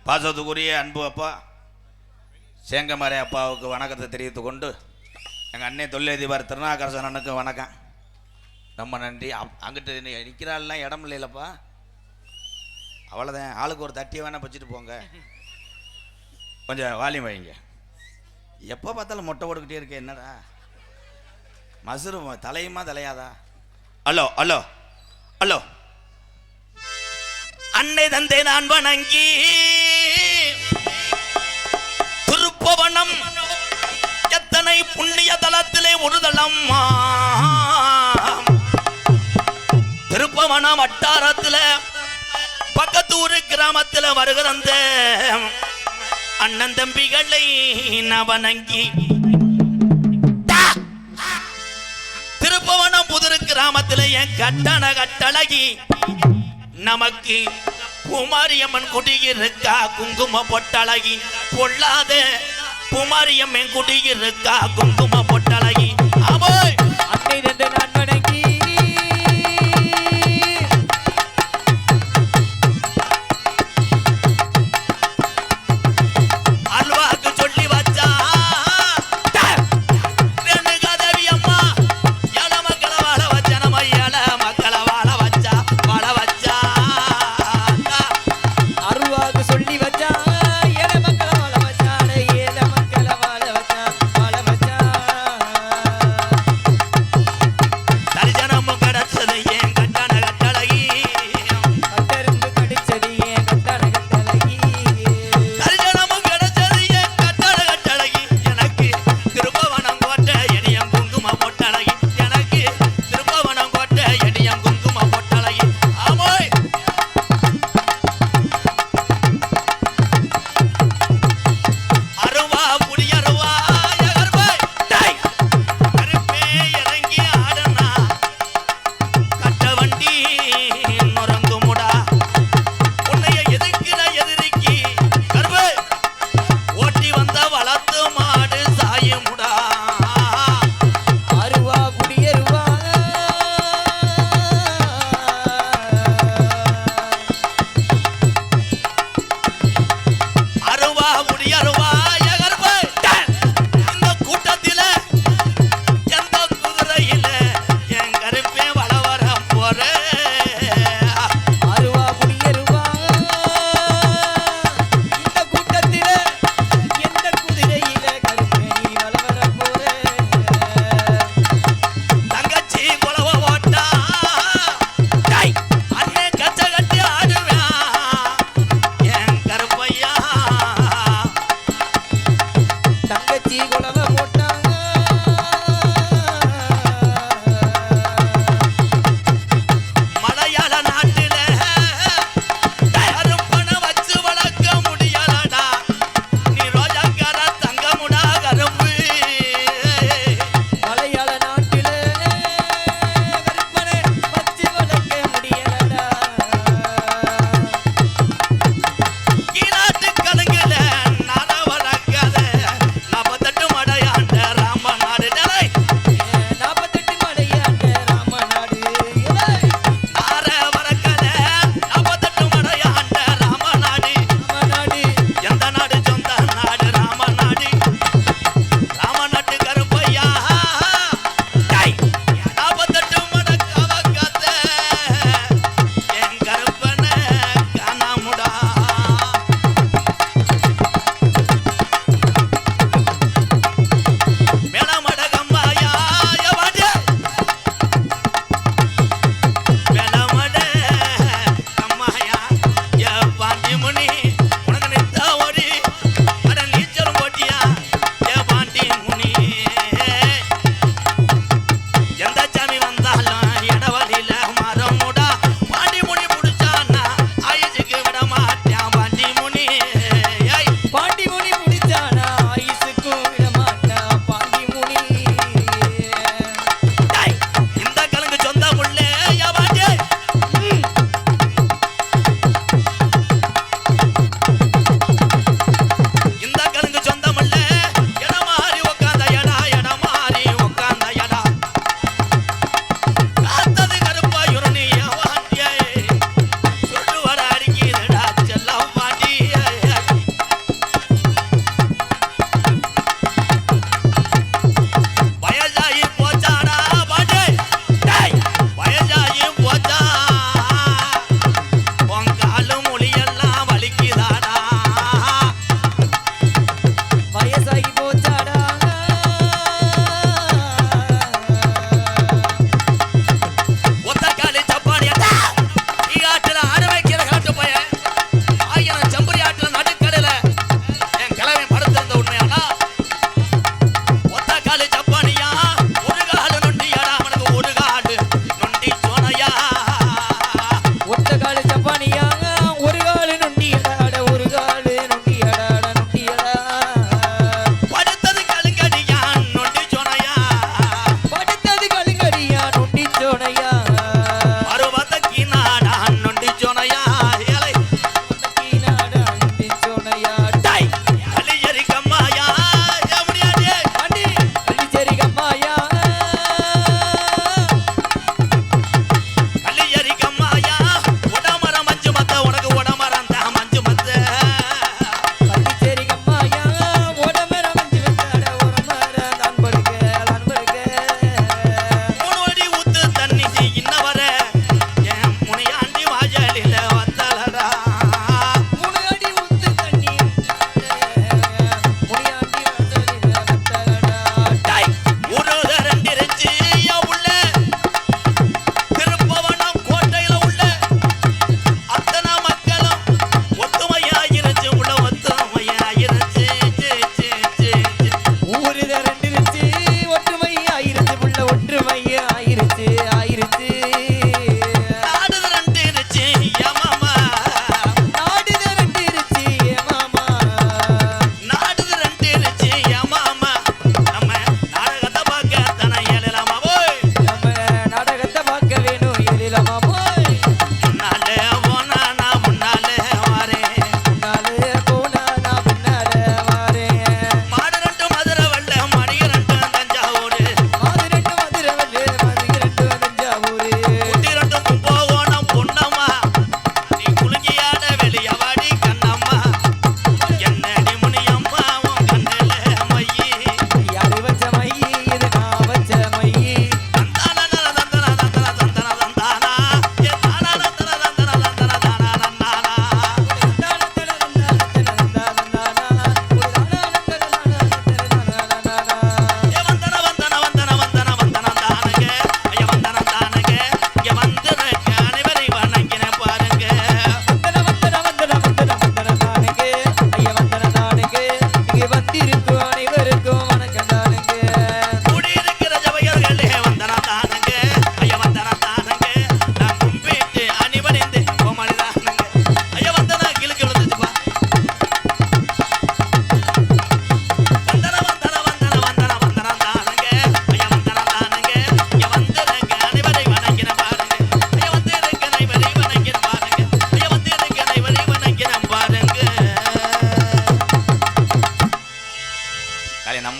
பாசத்துக்குரிய அன்பு அப்பா சேங்கமரை அப்பாவுக்கு வணக்கத்தை தெரிவித்துக் கொண்டு எங்கள் அண்ணன் தொழிலதிபர் திருநாகரசன் அண்ணனுக்கு வணக்கம். ரொம்ப நன்றி. அங்கிட்டு நிற்கிறாள்லாம் இடம் இல்லைல்லப்பா, அவ்வளோதான். ஆளுக்கு ஒரு தட்டியை வேணால் வச்சுட்டு போங்க, கொஞ்சம் வாலியம் வைங்க. எப்போ பார்த்தாலும் மொட்டை போட்டுக்கிட்டே இருக்கேன், என்னடா மசுரு தலையுமா தலையாதா? Hello hello hello. அன்னை தந்தை நான் வணங்கி திருப்பவனம் எத்தனை புண்ணிய தலத்திலே ஒரு தளம், திருப்பவனம் வட்டாரத்தில் பக்கத்தூர் கிராமத்தில் வருகிற அந்த அண்ணன் தம்பிகளை நான் வணங்கி திருப்பவனம் புதிரு கிராமத்தில் என் கட்டழகி நமக்கு குமாரியம்மன் குடியிருக்கா, குங்கும பொட்டழகி பொல்லாத குமாரியம்மன் குடியிருக்கா, குங்கும பொட்டழகி. ஆமாய் அன்னை தந்தை நான் வணங்கி அல்வாக்கு சொல்லி வச்சா கதவி அம்மா ஏழ மக்களை வாழ வச்சா, நம்ம ஏழ மக்களை வாழ வச்சா வாழ வச்சா. அருவாக்கு சொல்லி வச்சா ஏழ மக்களை வாழ வச்சா, ஏழ மக்களை வாழ வச்சா வாழ வச்சா.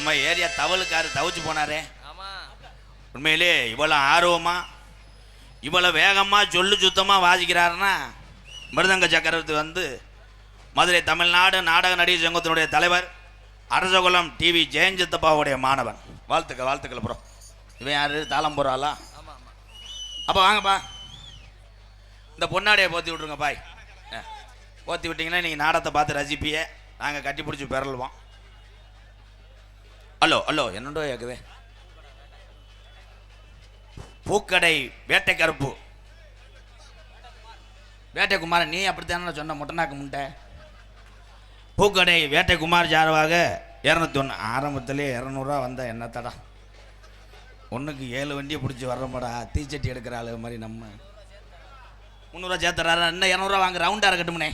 நம்ம ஏரியா தவளுக்காரு தவிச்சு போனாரே. ஆமா. உண்மையிலே இவ்வளோ ஆர்வமா இவ்வளோ வேகமாக சொல்லு சுத்தமாக வாசிக்கிறாருன்னா மிருதங்க சக்கரவர்த்தி வந்து மதுரை தமிழ்நாடு நாடக நடிகர் சங்கத்தினுடைய தலைவர் அரசகுலம் டிவி ஜெயஞ்சித்தப்பாவுடைய மாணவன். வாழ்த்துக்கள் ப்ரோ. இவன் யார் தாளம் போகிறாளா? அப்போ வாங்கப்பா, இந்த பொன்னாடையை போற்றி விட்ருங்க பாய். போற்றி விட்டிங்கன்னா நீங்கள் நாடகத்தை பார்த்து ரசிப்பியே, நாங்கள் கட்டி பிடிச்சி பெறலுவோம். ஹலோ என்னண்டோ கேட்குது. பூக்கடை வேட்டை கருப்பு வேட்டை குமார், நீ அப்படித்தானே சொன்ன முட்டநாக்கு முட்டை. பூக்கடை வேட்டை குமார் சார்பாக 201 ஆரம்பத்திலே 200 வந்தால் என்ன தடா, ஒன்றுக்கு 7 வண்டியை பிடிச்சி வர்றோம்டா. தீச்சட்டி எடுக்கிற ஆளு மாதிரி நம்ம 300 சேர்த்துறாரு. இன்னும் 200 வாங்க, ரவுண்டாக இருக்கட்டும்னே.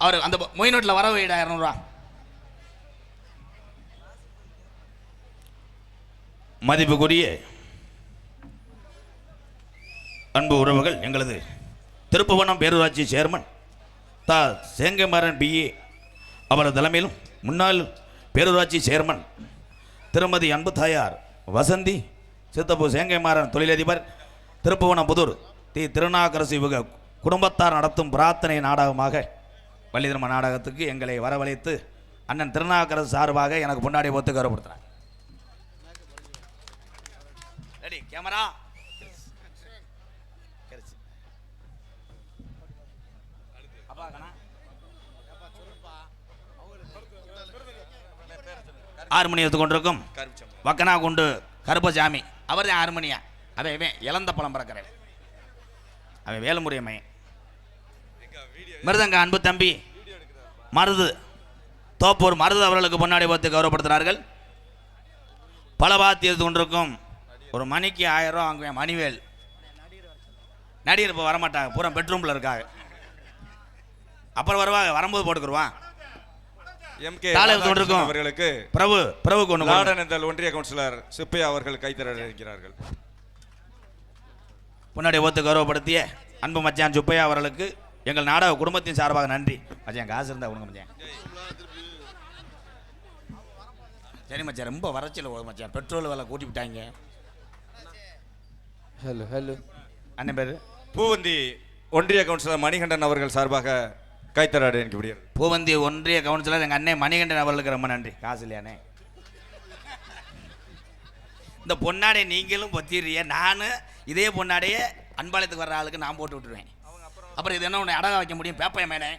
அவர் அந்த மொய் நோட்டில் வர வைடா 200. மதிப்புக்குரிய அன்பு உறவுகள், எங்களது திருப்புவனம் பேரூராட்சி சேர்மன் தா சேங்கமாறன் பிஏ அவர் தலைமையிலும் முன்னாள் பேரூராட்சி சேர்மன் திருமதி அன்பு தாயார் வசந்தி சித்தப்பு சேங்கைமாறன் தொழிலதிபர் திருப்புவனம் புதூர் திருநாக்கரசு இவங்க குடும்பத்தார் நடத்தும் பிரார்த்தனை நாடகமாக வள்ளி திரும்ப நாடகத்துக்கு எங்களை வரவழைத்து அண்ணன் திருநாக்கரசு சார்பாக எனக்கு முன்னாடி ஒத்து கௌரவப்படுத்துறாங்க. Ready camera. ஹார்மோனியத்து கொண்டிருக்கும் வக்கனா குண்டு கருப்பசாமி, அவர் தான் ஹார்மோனியா. அவன் இழந்த பழம் பறக்கிறவன், அவன் வேலுமுறையமை. மிருதங்க அன்பு தம்பி மருது தோப்பூர் மருது அவர்களுக்கு முன்னாடி பார்த்து கௌரவப்படுத்துகிறார்கள். பலபாத்தியத்து கொண்டிருக்கும் ஒரு மணிக்கு 1000 வாங்குவேன் மணிவேல். நடிகர் இப்போ வரமாட்டாங்க, பூரா பெட்ரூமில் இருக்காங்க. அப்புறம் வருவாங்க, வரும்போது போட்டுக்குருவான். அவர்களுக்கு பிரபு ஒன்றிய கவுன்சிலர் சுப்பையா அவர்கள் கைத்தர இருக்கிறார்கள். முன்னாடி ஒத்து கௌரவப்படுத்திய அன்பு மச்சான் சுப்பையா அவர்களுக்கு எங்கள் நாடக குடும்பத்தின் சார்பாக நன்றி. மச்சான் காசு இருந்தா கொடுங்க மச்சான். சரி மச்சான், ரொம்ப வறட்சியில் போகுது மச்சான், பெட்ரோல் விலை கூட்டி விட்டாங்க. ஹலோ அண்ணன் பேர் பூவந்தி ஒன்றிய கவுன்சிலர் மணிகண்டன் அவர்கள் சார்பாக கைத்தராடு எனக்கு முடியாது. பூவந்தி ஒன்றிய கவுன்சிலர் எங்கள் அண்ணன் மணிகண்டன் அவர்களுக்கு ரொம்ப நன்றி. காசு இல்லையானே. இந்த பொன்னாடை நீங்களும் பொத்திடுறிய, நான் இதே பொன்னாடையே அன்பாளையத்துக்கு வர்ற ஆளுக்கு நான் போட்டு விட்டுருவேன். அப்புறம் இது என்ன ஒன்று அடகா வைக்க முடியும்? பேப்பைய மேலே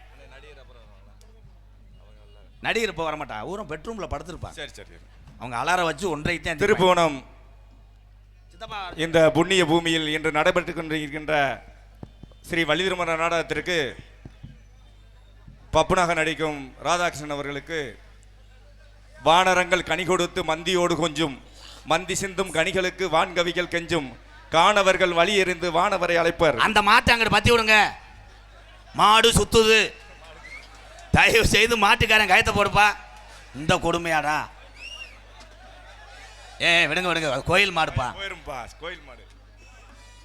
நடிகர் இப்போ வரமாட்டா, ஊரும் பெட்ரூமில் படுத்துருப்பான். சரி அவங்க அலாரம் வச்சு 1:30 திருப்புவனம் இந்த புண்ணிய பூமியில் இன்று நடைபெற்றுக் கொண்டிருக்கின்ற ஸ்ரீ வள்ளி திருமண நாடகத்திற்கு பப்புனாக நடிக்கும் ராதாகிருஷ்ணன் அவர்களுக்கு வானரங்கள் கனி கொடுத்து மந்தியோடு கொஞ்சும், மந்தி சிந்தும் கனிகளுக்கு வான்கவிகள் கெஞ்சும், காணவர்கள் வழி எறிந்து வானவரை அழைப்பர். அந்த மாட்டை அங்கிட்டு பத்தி விடுங்க, மாடு சுத்துது, தயவு செய்து மாட்டுக்காரன் கயத்தை போடுப்பா. இந்த கொடுமையாடா, விடுங்க, கோயில் மாடுப்பா. கோயில் மாடு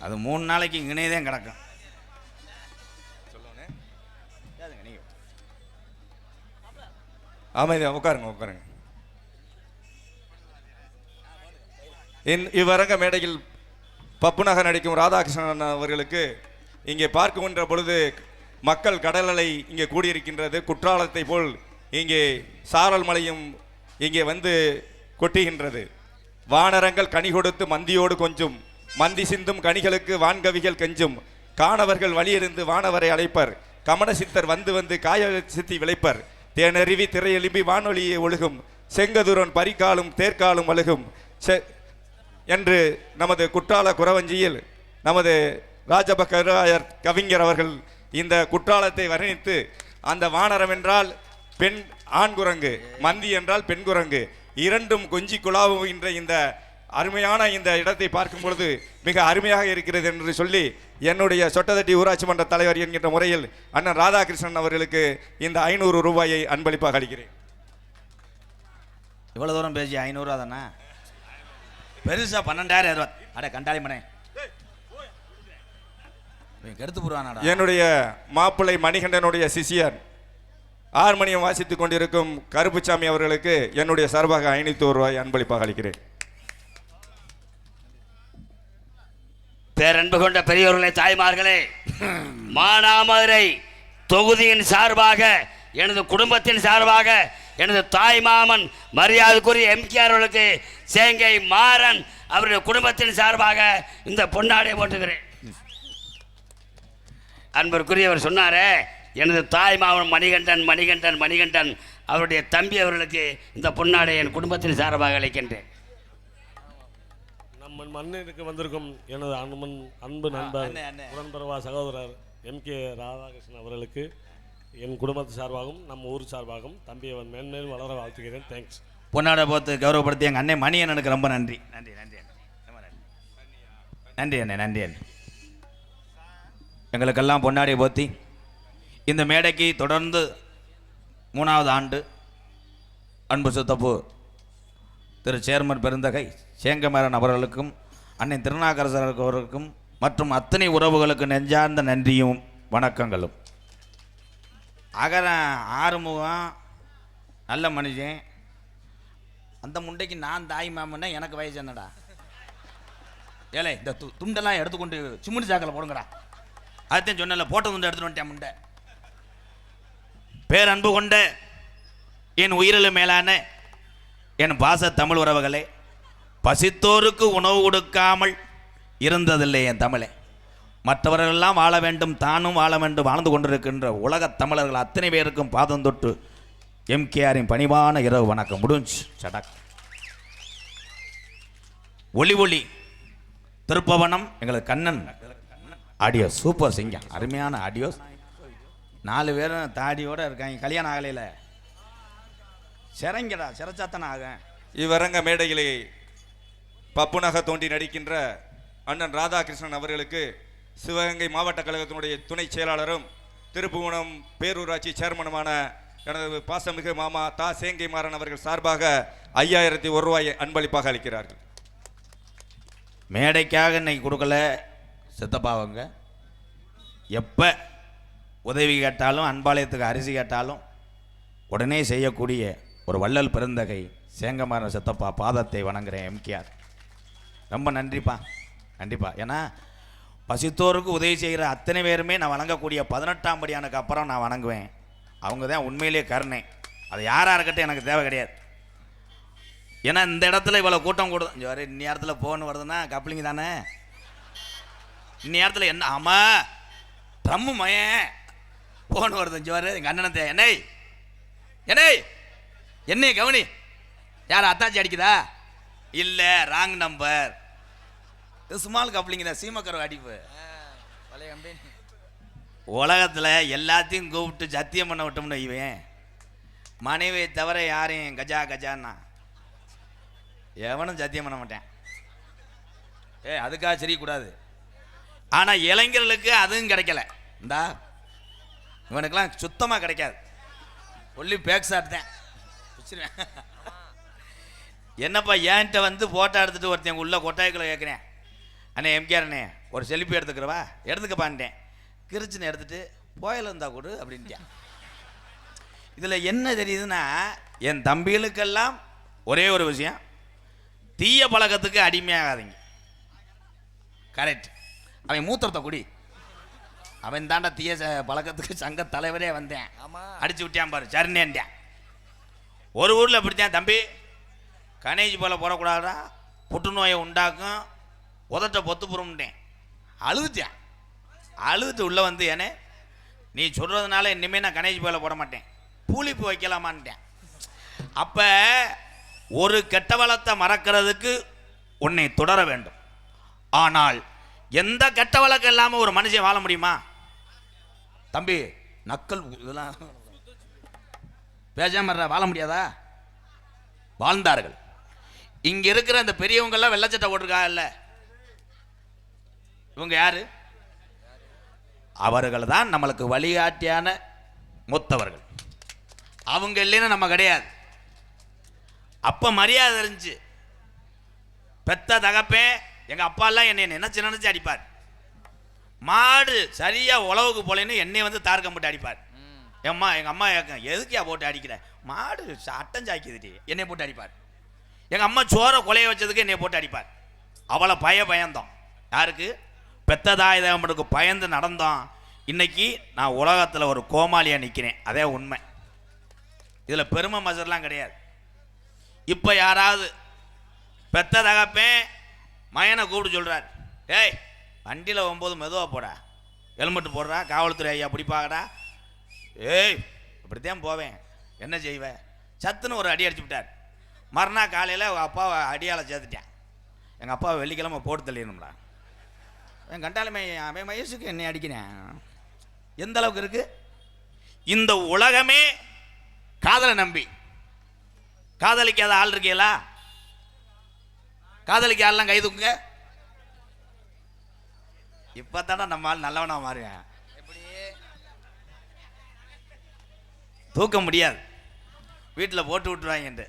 அது 3 நாளைக்கு இணையதான் கிடக்கும். அமைதியா உட்காருங்க. இவ்வரங்க மேடையில் பப்புநகர் நடிக்கும் ராதாகிருஷ்ணன் அவர்களுக்கு இங்கே பார்க்கின்ற பொழுது மக்கள் கடல் அலை இங்கே கூடியிருக்கின்றது. குற்றாலத்தை போல் இங்கே சாரல் மலையும் இங்கே வந்து கொட்டுகின்றது. வானரங்கள் கனி கொடுத்து மந்தியோடு கொஞ்சும், மந்தி சிந்தும் கனிகளுக்கு வான்கவிகள் கெஞ்சும், காணவர்கள் வழியிருந்து வானவரை அழைப்பர், கமன சித்தர் வந்து வந்து காய சித்தி விளைப்பர், தேனருவி திரையெலும்பி வானொலியை ஒழுகும், செங்கதுரன் பரிகாலும் தேர்காலும் அழுகும் என்று நமது குற்றால குறவஞ்சியில் நமது ராஜபக்கராயர் கவிஞர் அவர்கள் இந்த குற்றாலத்தை வர்ணித்து, அந்த வானரம் என்றால் பெண் ஆண் குரங்கு, மந்தி என்றால் பெண் குரங்கு, இரண்டும் கொஞ்சி குழாவுகின்ற இந்த அருமையான இந்த இடத்தை பார்க்கும் பொழுது மிக அருமையாக இருக்கிறது என்று சொல்லி என்னுடைய சொட்டதட்டி ஊராட்சி மன்ற தலைவர் என்கின்ற முறையில் அண்ணன் ராதாகிருஷ்ணன் அவர்களுக்கு இந்த 500 ரூபாயை அன்பளிப்பாக அளிக்கிறேன். இவ்வளோ தூரம் பேசி 500 தானே, பெருசா 12,000. அட கண்டாளி மனே கெடுத்து போடுவானாடா. என்னுடைய மாப்பிள்ளை மணிகண்டனுடைய சிஷியர் ஹார்மோனியம் வாசித்துக் கொண்டிருக்கும் கருப்புசாமி அவர்களுக்கு என்னுடைய சார்பாக 500 ரூபாய் அன்பளிப்பாக அளிக்கிறேன். பேரன்பு கொண்ட பெரியோர்களே, தாய்மார்களே, மானாமதுரை தொகுதியின் சார்பாக, எனது குடும்பத்தின் சார்பாக, எனது தாய் மாமன் மரியாதைக்குரிய எம்கேஆர் அவர்களுக்கு சேங்கை மாறன் அவருடைய குடும்பத்தின் சார்பாக இந்த பொன்னாடை போட்டுக்கிறேன். அன்பருக்குரியவர் சொன்னாரே, எனது தாய் மாமன் மணிகண்டன் அவருடைய தம்பி அவர்களுக்கு இந்த பொன்னாடை என் குடும்பத்தின் சார்பாக அளிக்கின்றேன். நம்ம மண்ணிற்கு வந்திருக்கும் எனது அன்பு நண்பர் உடன்பிறவா சகோதரர் எம்கே ராதாகிருஷ்ணன் அவர்களுக்கு என் குடும்பத்து சார்பாகவும் நம்ம ஊர் சார்பாகவும் தம்பி அவன் மேன்மேலும் வளர வாழ்த்துகிறேன். தேங்க்ஸ். பொன்னாடை போத்து கௌரவப்படுத்தி எங்கள் அண்ணன் மணி அண்ணனுக்கு ரொம்ப நன்றி. நன்றி நன்றி நன்றி அண்ணே, நன்றி அண்ணே. எங்களுக்கெல்லாம் பொன்னாடை போத்தி இந்த மேடைக்கு தொடர்ந்து 3வது ஆண்டு அன்பு சித்தப்பு திரு சேர்மன் பெருந்தகை சேங்கமேரன் அவர்களுக்கும் அண்ணன் திருநாகரசர் அவர்களுக்கும் மற்றும் அத்தனை உறவுகளுக்கு நெஞ்சார்ந்த நன்றியும் வணக்கங்களும். அகரன் ஆறுமுகம் நல்ல மனுஷன். அந்த முண்டைக்கு நான் தாய் மாமன்னா எனக்கு வயசு என்னடா? ஏலே, இந்த துண்டெல்லாம் எடுத்துக்கொண்டு சிமுடி சாக்கில் போடுங்கடா. அதுதான் சொன்னல, போட்ட துண்டை எடுத்துட்டு வந்துட்டேன் முண்டை. பேரன்பு கொண்ட என் உயிரிலும் மேலான என் பாச தமிழ் உறவுகளே, பசித்தோருக்கு உணவு கொடுக்காமல் இருந்ததில்லை என் தமிழே. மற்றவர்களெல்லாம் வாழ வேண்டும், தானும் வாழ வேண்டும், வாழ்ந்து கொண்டிருக்கின்ற உலகத் தமிழர்கள் அத்தனை பேருக்கும் பாதம் தொட்டு எம்கேஆரின் பணிவான இரவு வணக்கம். முடிஞ்சு சடக். ஒளி ஒளி திருப்பவனம் எங்களுக்கு கண்ணன் ஆடியோ சூப்பர் சிங்கம், அருமையான ஆடியோஸ். 4 பேரும் தாடியோடு இருக்காங்க, கல்யாணம் ஆகலையில். சிறங்கடா, சிறச்சாத்தன ஆக. இவ்வரங்க மேடையிலே பப்புனாக தோண்டி நடிக்கின்ற அண்ணன் ராதாகிருஷ்ணன் அவர்களுக்கு சிவகங்கை மாவட்ட கழகத்தினுடைய துணை செயலாளரும் திருப்புவனம் பேரூராட்சி சேர்மனுமான எனது பாசமிகு மாமா தா சேங்கை மாறன் அவர்கள் சார்பாக 5001 ரூபாயை அன்பளிப்பாக அளிக்கிறார்கள். மேடைக்காக இன்னைக்கு கொடுக்கல சித்தப்பாவங்க. எப்போ உதவி கேட்டாலும், அன்பாலயத்துக்கு அரிசி கேட்டாலும் உடனே செய்யக்கூடிய ஒரு வள்ளல் பெருந்தகை சேங்கமாறன் சித்தப்பா பாதத்தை வணங்குறேன் எம்கேஆர். ரொம்ப நன்றிப்பா, நன்றிப்பா. ஏன்னா பசித்தோருக்கு உதவி செய்கிற அத்தனை பேருமே நான் வணங்கக்கூடிய 18ஆம் படியானுக்கு அப்புறம் நான் வணங்குவேன். அவங்க தான் உண்மையிலே கருணை. அது யாராக இருக்கட்டும் எனக்கு தேவை கிடையாது. ஏன்னா இந்த இடத்துல இவ்வளோ கூட்டம் கூடுது. இங்கே வர இந்நேரத்தில் ஃபோன் வருதுன்னா கப்ளிங் தானே. இந்நேரத்தில் என்ன ஆமாம் ட்ரம்மு மயன் ஃபோன் வருது. இங்கே வர எங்கள் அண்ணனத்தை என்னை கவனி, யார் அத்தாச்சி அடிக்குதா? இல்லை, ராங் நம்பர். ஸ்மால் கப்ளிங் தான், சீமக்கரை அடிப்பு. உலகத்தில் எல்லாத்தையும் கூப்பிட்டு சத்தியம் பண்ண விட்டோம்னு இவன் மனைவியை தவிர யாரையும் கஜான்னா எவனும் சத்தியம் பண்ண மாட்டேன். அதுக்காக தெரியக்கூடாது. ஆனால் இளைஞர்களுக்கு அதுவும் கிடைக்கல. இந்தா இவனுக்கெல்லாம் சுத்தமாக கிடைக்காது. ஒல்லி பேக்ஸாட்டேன் வச்சுருவேன். என்னப்பா ஏன்ட்ட வந்து ஃபோட்டோ எடுத்துகிட்டு ஒருத்தன் உள்ள கொட்டாய்க்குள்ளே கேட்குறேன், அண்ணே எம்கேஆர் அண்ணே ஒரு செல்ஃபி எடுத்துக்கிறவா? எடுத்துக்கப்பான்ட்டேன். கிரிச்சுன்னு எடுத்துகிட்டு போயில இருந்தா கொடு அப்படின்ட்டேன். இதில் என்ன தெரியுதுன்னா, என் தம்பிகளுக்கெல்லாம் ஒரே ஒரு விஷயம், தீய பழக்கத்துக்கு அடிமையாகாதீங்க. கரெக்ட். அவன் மூத்திரத்தை குடி. அவன் தாண்டா தீய பழக்கத்துக்கு சங்க தலைவரே வந்தேன், அடிச்சு விட்டான் பாரு, சரின்னேன்ட்டேன். ஒரு ஊரில் அப்படித்தான், தம்பி கணேஜ் போல் போடக்கூடாதா, புற்றுநோயை உண்டாக்கும், உதட்ட பொத்து புறம்ட்டேன். அழுதுட்டேன். அழுதுட்டு உள்ளே வந்து, ஏனே நீ சொல்கிறதுனால இனிமேல் நான் கணேஜ் போல் போட மாட்டேன், பூலிப்பு வைக்கலாமான்ட்டேன். அப்போ ஒரு கெட்ட வளத்தை மறக்கிறதுக்கு உன்னை தொடர வேண்டும். ஆனால் எந்த கெட்ட வழக்கம் இல்லாமல் ஒரு மனுஷன் வாழ முடியுமா தம்பி? நக்கல் இதெல்லாம் பேசாம வாழ முடியாதா? வாழ்ந்தார்கள். இங்க இருக்கிற அந்த பெரியவங்கெல்லாம் வெள்ளச்சட்டை போட்டிருக்கா இல்ல, இவங்க யாரு? அவர்கள் தான் நம்மளுக்கு வழிகாட்டியான மூத்தவர்கள். அவங்க இல்லைன்னா நம்ம கிடையாது. அப்ப மரியாதை இருந்துச்சு. பெத்த தகப்பேன் எங்க அப்பா எல்லாம் என்னை நினைச்சு அடிப்பார். மாடு சரியா உழவுக்கு போலேன்னு என்னை வந்து தார்க்கம் போட்டு அடிப்பார். எங்கள் அம்மா கேட்கும், எதுக்கியா போட்டு அடிக்கிற? மாடு சட்டம் சாய்க்குதுடி, என்னை போட்டு அடிப்பார். எங்கள் அம்மா சோறை கொலைய வச்சதுக்கு என்னை போட்டு அடிப்பார். அவளை பயந்தோம். யாருக்கு? பெத்ததாய் தேவனுக்கு பயந்து நடந்தோம். இன்னைக்கு நான் உலகத்தில் ஒரு கோமாளியாக நிற்கிறேன். அதே உண்மை. இதில் பெருமை மசர்லாம் கிடையாது. இப்போ யாராவது பெத்த தகப்பேன் மயனை கூப்பிட்டு சொல்கிறார், ஏய் வண்டியில் போகும்போது மெதுவாக போடா, ஹெல்மெட்டு போடுறா, காவல்துறை ஐயா பிடிப்பாங்கடா. ஏய் இப்படித்தான் போவேன், என்ன செய்வேன்? சத்துன்னு ஒரு அடி அடிச்சு விட்டார். மறுநாள் காலையில் அவங்க அப்பாவை அடியால் சேர்த்துட்டேன். எங்கள் அப்பாவை வெள்ளிக்கிழமை போட்டு தள்ளிடணும்டா. என் கண்டாலுமே அவன் வயசுக்கு என்னை அடிக்கிறேன். எந்த அளவுக்கு இருக்கு இந்த உலகமே? காதலை நம்பி காதலிக்காத ஆள் இருக்கீங்களா? காதலிக்க ஆள்லாம் கை தூக்குங்க. இப்பதானே நம்ம ஆள் நல்லவனா மாறுவேன். தூக்க முடியாது, வீட்டில் போட்டு விட்டுருவாங்க.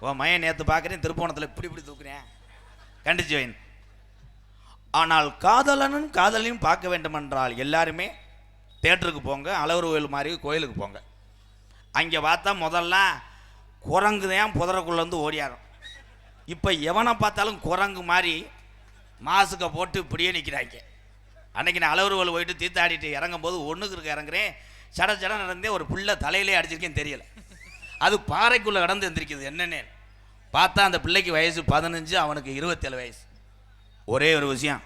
ஓ மையன் நேற்று பார்க்குறேன் திருப்போணத்தில் இப்படி தூக்குறேன், கண்டிச்சு வைன். ஆனால் காதலனும் காதலையும் பார்க்க வேண்டுமென்றால் எல்லாருமே தேட்டருக்கு போங்க, அழகர் கோயில் மாதிரி கோயிலுக்கு போங்க. அங்கே பார்த்தா முதல்ல குரங்கு தான் புதறக்குள்ளேருந்து ஓடியாரும். இப்போ எவனை பார்த்தாலும் குரங்கு மாதிரி மாசுக்கை போட்டு இப்படியே நிற்கிறாங்க. அன்றைக்கி நான் அழகர் கோயில் போயிட்டு தீர்த்தாடிட்டு இறங்கும் போது ஒன்றுக்கு இருக்க இறங்குறேன், சட நடந்தே ஒரு பிள்ளை தலையிலே அடிச்சிருக்கேன்னு தெரியல. அது பாறைக்குள்ளே கடந்து எழுந்திருக்குது. என்னென்ன பார்த்தா அந்த பிள்ளைக்கு வயசு 15, அவனுக்கு 27 வயசு. ஒரே ஒரு விஷயம்,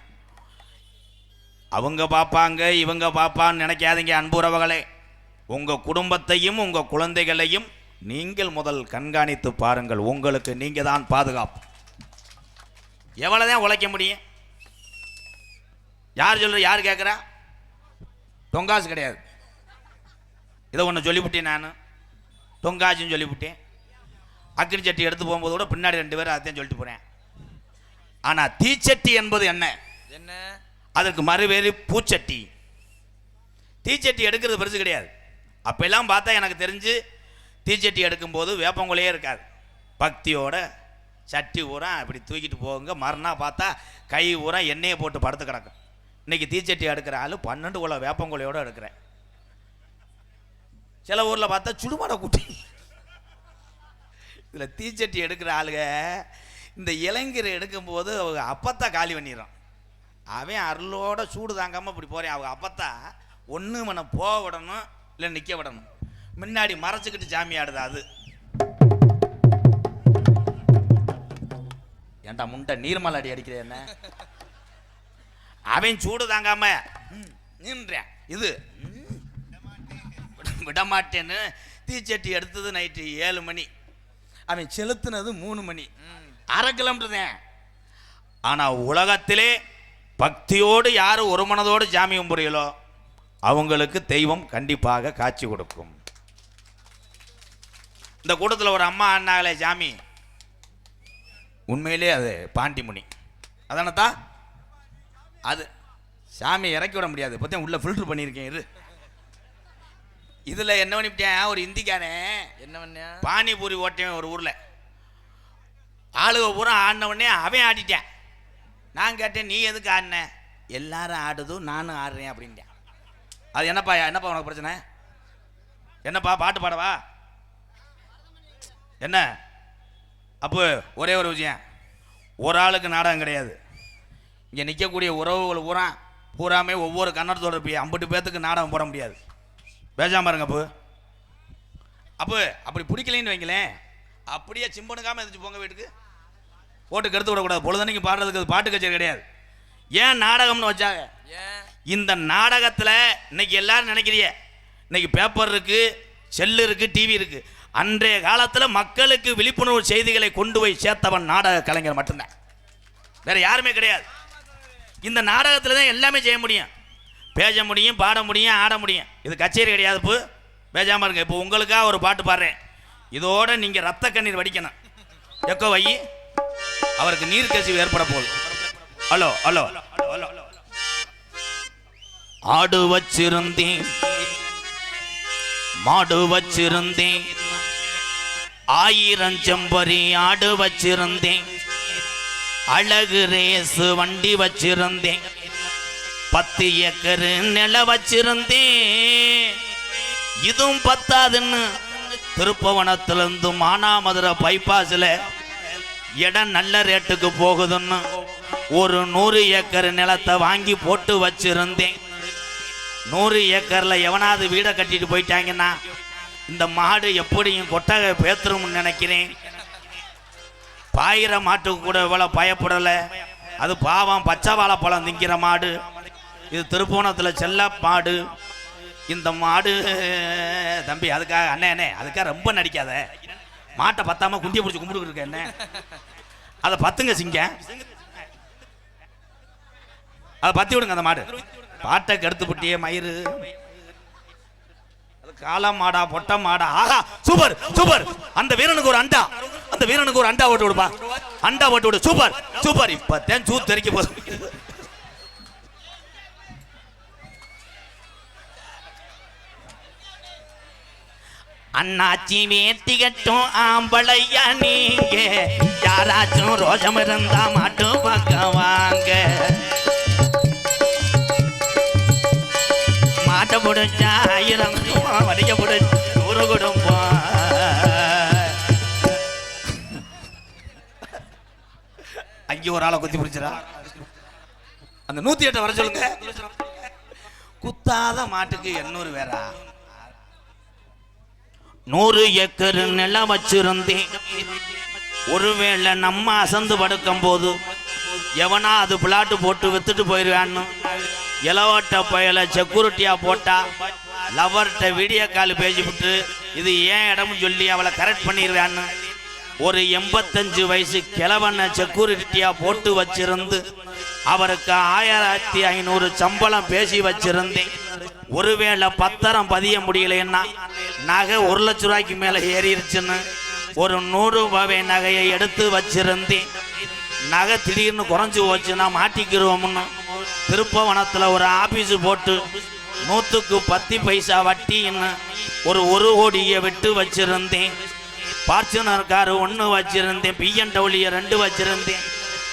அவங்க பார்ப்பாங்க இவங்க பார்ப்பான்னு நினைக்காதீங்க அன்புறவர்களே. உங்கள் குடும்பத்தையும் உங்கள் குழந்தைகளையும் நீங்கள் முதல் கண்காணித்து பாருங்கள். உங்களுக்கு நீங்கள் தான் பாதுகாப்பு. எவ்வளோதான் உழைக்க முடியும்? யார் சொல்ற? யார் கேட்குறா? தொங்காசு கிடையாது. இதை ஒன்று சொல்லிவிட்டேன், நான் தொங்காசுன்னு சொல்லிவிட்டேன். அக்னி சட்டி எடுத்து போகும்போது கூட பின்னாடி 2 பேரும் அதையும் சொல்லிட்டு போகிறேன். ஆனால் தீச்சட்டி என்பது என்ன? அதற்கு மறுவேறு பூச்சட்டி. தீச்சட்டி எடுக்கிறது பெருசு கிடையாது. அப்பெல்லாம் பார்த்தா எனக்கு தெரிஞ்சு தீச்சட்டி எடுக்கும்போது வேப்பங்குலையே இருக்காது. பக்தியோட சட்டி ஊரா இப்படி தூக்கிட்டு போகுங்க. மறுநாள் பார்த்தா கை ஊரா எண்ணெயை போட்டு படுத்து கிடக்கும். இன்றைக்கி தீச்சட்டி எடுக்கிற ஆள் 12 குலை வேப்பங்குலையோடு எடுக்கிறேன். சில ஊரில் பார்த்தா சுடுமடை குட்டி. இதில் தீச்சட்டி எடுக்கிற ஆளுங்க இந்த இளைஞரை எடுக்கும்போது அவங்க அப்பத்தா காலி பண்ணிடுறான். அவன் அருளோட சூடு தாங்காமல் இப்படி போகிறேன். அவங்க அப்பத்தா ஒன்று மன போக விடணும், இல்லை நிற்க விடணும். முன்னாடி மறைச்சிக்கிட்டு சாமி ஆடுது. அது ஏன்டா முண்டை நீர்மல் அடி அடிக்கிற என்ன? அவன் சூடு தாங்காம நின்றேன். இது விடமாட்டேன்னு தீச்சட்டி எடுத்தது நைட்டு 7 மணி, அவன் செலுத்தினது 3 மணி, 1/2 கிலோமீட்டர் தான். ஆனால் உலகத்திலே பக்தியோடு யார் ஒரு மனதோடு சாமி கும்பிடுறீங்களோ அவங்களுக்கு தெய்வம் கண்டிப்பாக காட்சி கொடுக்கும். இந்த கூட்டத்தில் ஒரு அம்மா அண்ணாங்களே சாமி, உண்மையிலே அது பாண்டிமுனி அதானத்தா? அது சாமி இறக்கி விட முடியாது. இப்போதான் உள்ள ஃபில்டர் பண்ணியிருக்கேன். இது இதில் என்ன பண்ணிவிட்டேன், ஒரு இந்திக்கானே என்ன பண்ண பானிபூரி ஓட்டேன் ஒரு ஊரில். ஆளுக பூரா ஆடினவுடனே அவன் ஆடிட்டேன். நான் கேட்டேன், நீ எதுக்கு ஆடின? எல்லாரும் ஆடுதும் நானும் ஆடுறேன் அப்படின்ட்டேன். அது என்னப்பா உனக்கு பிரச்சனை? என்னப்பா பாட்டு பாடவா என்ன? அப்போ ஒரே ஒரு விஷயம், ஒரு ஆளுக்கு நாடகம் கிடையாது. இங்கே நிற்கக்கூடிய உறவுகள் பூராமே ஒவ்வொரு கன்னடத்தோட போய் 50 பேர்த்துக்கு நாடகம் போட முடியாது. பேசாமல் இருங்க. அப்போ அப்படி பிடிக்கலைன்னு வைங்களேன், அப்படியே சிம்பனுக்காமல் எதிர்த்து போங்க வீட்டுக்கு. போட்டு கெடுத்து விடக்கூடாது. பொழுதனைக்கு பாடுறதுக்கு பாட்டு கச்சேரி கிடையாது. ஏன் நாடகம்னு வச்சாங்க? இந்த நாடகத்தில் இன்னைக்கு எல்லாரும் நினைக்கிறீங்க, இன்னைக்கு பேப்பர் இருக்கு, செல்லு இருக்கு, டிவி இருக்கு. அன்றைய காலத்தில் மக்களுக்கு விழிப்புணர்வு செய்திகளை கொண்டு போய் சேர்த்தவன் நாடக கலைஞர் மட்டும்தான், வேற யாருமே கிடையாது. இந்த நாடகத்தில் தான் எல்லாமே செய்ய முடியும், பேச முடியும், பாட முடியும், ஆட முடியும். இது கச்சேரி கிடையாது. இப்போ பேசாமல் இருங்க. இப்போ உங்களுக்காக ஒரு பாட்டு பாடுறேன், இதோட நீங்கள் ரத்த கண்ணீர் வடிக்கணும். எக்கோ வை, அவருக்கு நீர் கசிவு ஏற்பட போகுது. Hello hello hello. ஆடு வச்சிருந்தேன், மாடு வச்சிருந்தேன், 1000 செம்பரி ஆடு வச்சிருந்தேன், அழகு ரேசு வண்டி வச்சிருந்தேன், 10 ஏக்கர் நில வச்சிருந்தேன், இதுவும் பத்தாதுன்னு திருப்பவனத்திலிருந்து மானாமதுரை பைபாஸில் இடம் நல்ல ரேட்டுக்கு போகுதுன்னு ஒரு 100 ஏக்கர் நிலத்தை வாங்கி போட்டு வச்சிருந்தேன். 100 ஏக்கரில் எவனாவது வீடை கட்டிட்டு போயிட்டாங்கன்னா இந்த மாடு எப்படியும் கொட்டகை பேத்துரும்னு நினைக்கிறேன். பாயிர மாட்டுக்கு கூட இவ்வளோ பயப்படலை. அது பாவம் பச்சை வாழைப்பழம் திங்கிற மாடு. இது திருப்போணத்தில் செல்ல மாடு. இந்த மாடு தம்பி அதுக்காக அண்ணே அதுக்காக ரொம்ப நடிக்காத. மாட்டை பத்தாம குண்டியை பிடிச்சி கும்பிட்டு இருக்க என்ன அதை பத்துங்க சிங்க, அதை பத்தி விடுங்க. அந்த மாடு பாட்டை கெடுத்து புட்டியே மயிறு. காளை மாடா பொட்டை மாடா? ஆஹா சூப்பர் சூப்பர். அந்த வீரனுக்கு ஒரு அண்டா, அந்த வீரனுக்கு ஒரு அண்டா ஓட்டு விடுப்பா. அண்டா ஓட்டு விடு. Super super. இப்பதான் சூ தெரிக்க போகுது. அண்ணாச்சி வேட்டி கட்டும் ஆம்பளையா நீங்க, யாராச்சும் ரோஜம் இருந்தா மாட்டும் பக்கம் வாங்க. மாட்டை பிடிச்சா 1000 வடிக்க பிடிச்ச 100 குடும்பம். அங்கே ஒரு ஆளை குத்தி பிடிச்சிடா. அந்த 108 வர சொல்லுங்க. குத்தாத மாட்டுக்கு 800 வேறா? 100 ஏக்கர் நிலம் வச்சிருந்தேன். ஒருவேளை நம்ம அசந்து படுக்கும் போது எவனா அது பிளாட்டு போட்டு வித்துட்டு போயிடுவான்னு இலவட்ட பயல செக்யூரிட்டியா போட்டா லவர்கிட்ட வீடியோ கால் பேசிவிட்டு இது ஏன் இடம்னு சொல்லி அவளை கரெக்ட் பண்ணிடுவான்னு ஒரு 85 வயசு கிழவனை செக்யூரிட்டியா போட்டு வச்சிருந்து அவருக்கு 1500 சம்பளம் பேசி வச்சிருந்தேன். ஒருவேளை பத்திரம் பதிய முடியலைன்னா நகை 1 லட்ச ரூபாய்க்கு மேலே ஏறிடுச்சுன்னு ஒரு 100 ரூபாய் நகையை எடுத்து வச்சிருந்தேன். நகை திடீர்னு குறைஞ்சி போச்சுன்னா மாட்டிக்கிறோம்னு திருப்பவனத்தில் ஒரு ஆபீஸ் போட்டு 100க்கு 10 பைசா வட்டின்னு ஒரு 1 கோடியை விட்டு வச்சிருந்தேன். பார்ச்சுனர் காரு 1 வச்சிருந்தேன். BMW 2 வச்சிருந்தேன்.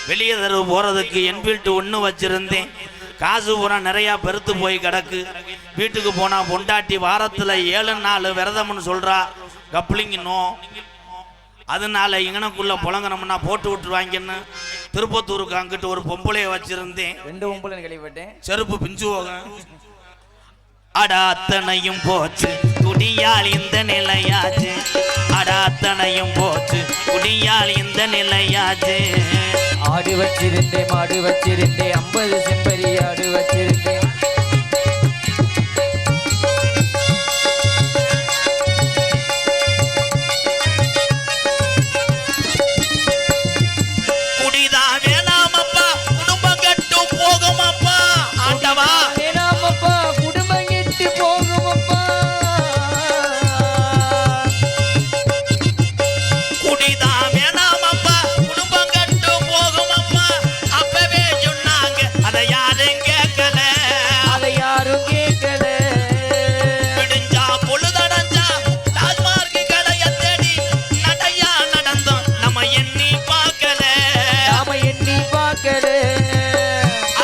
வெளியே தரவு போகிறதுக்கு என்ஃபீல்டு 1 வச்சிருந்தேன். காசு பூரா நிறையா பெருத்து போய் கிடக்கு. வீட்டுக்கு போனால் பொண்டாட்டி வாரத்தில் 7 நாள் விரதம்னு சொல்கிறா. கப்ளிங்கணும். அதனால இங்கனக்குள்ளே புழங்கணும்னா போட்டு விட்டுருவாங்கன்னு திருப்பத்தூருக்கு அங்கிட்டு ஒரு பொம்பளையை வச்சிருந்தேன். 2 பொம்பளை கேள்விப்பட்டேன். செருப்பு பிஞ்சு போக. அடா அத்தனையும் போச்சு குடியால் இந்த நிலையாச்சு. அடா அத்தனையும் போச்சு குடியால் இந்த நிலையாச்சு. ஆடு வச்சிருந்தேன் மாடு வச்சிருந்தேன் 50 செம்பரி ஆடு வச்சிருந்தேன். குடிதா வேணாமப்பா குடும்பம் கட்டு போகுமப்பா. ஆண்டவா வேணாமப்பா குடும்பம் கெட்டு போகுமப்பா. குடிதா வேணாமப்பா குடும்பம் கட்டு போகுமப்பா. அப்பவே சொன்னாங்க அதை யாரும் கேட்கல. அதை யாரும் கேட்கல. விடிஞ்சா பொழுதடைஞ்சா டாஸ்மார்க் கடையை தேடி நடையா நடந்தோம். நம்ம எண்ணி பார்க்கல. நாம எண்ணி பார்க்கல.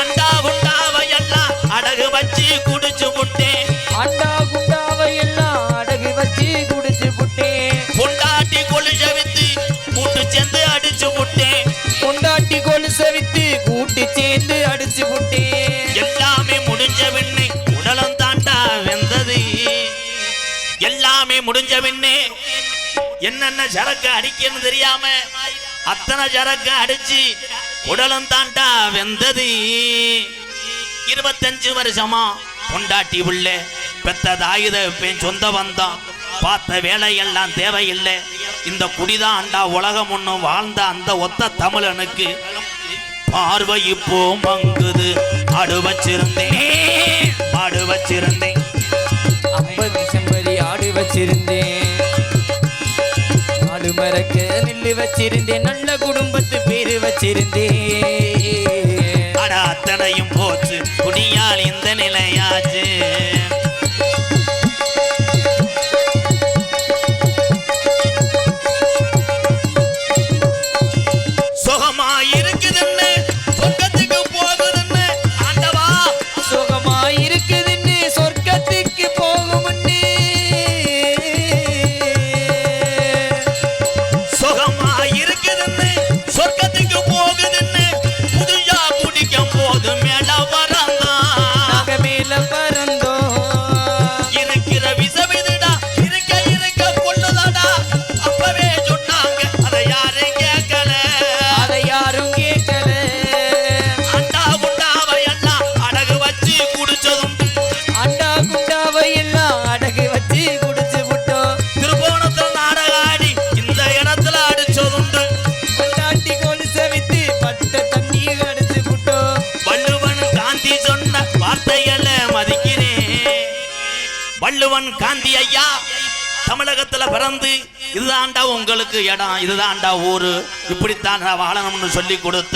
அண்டா குண்டாவை எல்லாம் அடகு வச்சு குடிச்சு புட்டேன். அண்டா குண்டாவை எல்லாம் அடகு வச்சு குடிச்சு புட்டேன். பொண்டாட்டி கொலுச வித்து கூட்டு சேர்ந்து அடிச்சு புட்டேன். கொண்டாட்டி கொலுச வித்து கூட்டு சேர்ந்து அடிச்சு புட்டேன். எல்லாமே முடிஞ்ச பின்னே உடலம் தாண்டா வெந்தது. எல்லாமே முடிஞ்ச பின்னே என்னென்ன சரக்கு அடிக்கன்னு தெரியாம அத்தனை சரக்கு அடிச்சு உடலம் தாண்டா வெந்தது. 25 வருஷமா பொண்டாட்டி உள்ள பெத்த தாயுத சொந்த வந்தான் பார்த்த வேலையெல்லாம் தேவையில்லை. இந்த குடிதாண்டா உலகம் ஒன்றும் வாழ்ந்த அந்த ஒத்த தமிழனுக்கு பார்வை இப்போ மங்குது. ஆடு வச்சிருந்தேன் ஆடு வச்சிருந்தேன். 50 செம்பரி ஆடு வச்சிருந்தேன். ஆடு மரக்க நெல்லு வச்சிருந்தேன். நல்ல குடும்பத்து பேரு வச்சிருந்தேன். அட அத்தனையும் போச்சு குடியால் இந்த நிலையாச்சு. சுகமா இருக்குதுன்னு சொர்க்கத்துக்கு போகுதுன்னு ஆண்டவா. சுகமா இருக்குதுன்னு சொர்க்கத்துக்கு போகும்னு வள்ளுவன் காந்தி ஐயா தமிழகத்துல பிறந்து இதுதான்டா உங்களுக்கு இடம், இதுதான்டா ஊரு, இப்படித்தான் வாழணும்னு சொல்லி கொடுத்த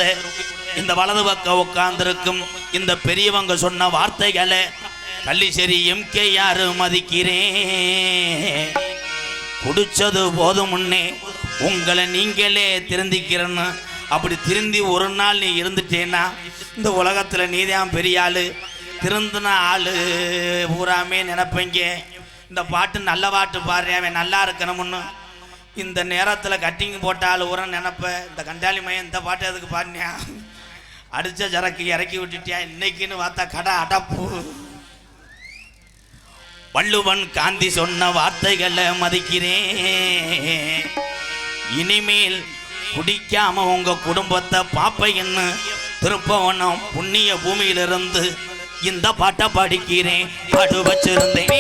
இந்த வலது பக்கம் உட்கார்ந்திருக்கும் இந்த பெரியவங்க சொன்ன வார்த்தைகளை கள்ளிச்சேரி எம்கேஆர் மதிக்கிறேன். குடிச்சது போதும் முன்னே உங்களை நீங்களே திருந்திக்கிறன்னு. அப்படி திருந்தி ஒரு நாள் நீ இருந்துட்டேன்னா இந்த உலகத்துல நீதான் பெரிய ஆளு, திருந்தின ஆளு பூராமே நினைப்பீங்க. இந்த பாட்டு நல்ல பாட்டு பாடுறேன், அவன் நல்லா இருக்கணும்னு இந்த நேரத்தில் கட்டிங் போட்ட ஆள் ஊரம் நினைப்ப. இந்த கண்டாளி மையம் இந்த பாட்டு எதுக்கு பாடினியா, அடித்த சரக்கு இறக்கி விட்டுட்டியா, இன்னைக்குன்னு பார்த்தா கடை அடப்பு. வள்ளுவன் காந்தி சொன்ன வார்த்தைகளை மதிக்கிறேன். இனிமேல் குடிக்காம உங்க குடும்பத்தை பாப்பைன்னு திருப்பவனம் புண்ணிய பூமியிலிருந்து இந்த பாட்டை படிக்கிறேன். ஆடு வச்சிருந்தேன்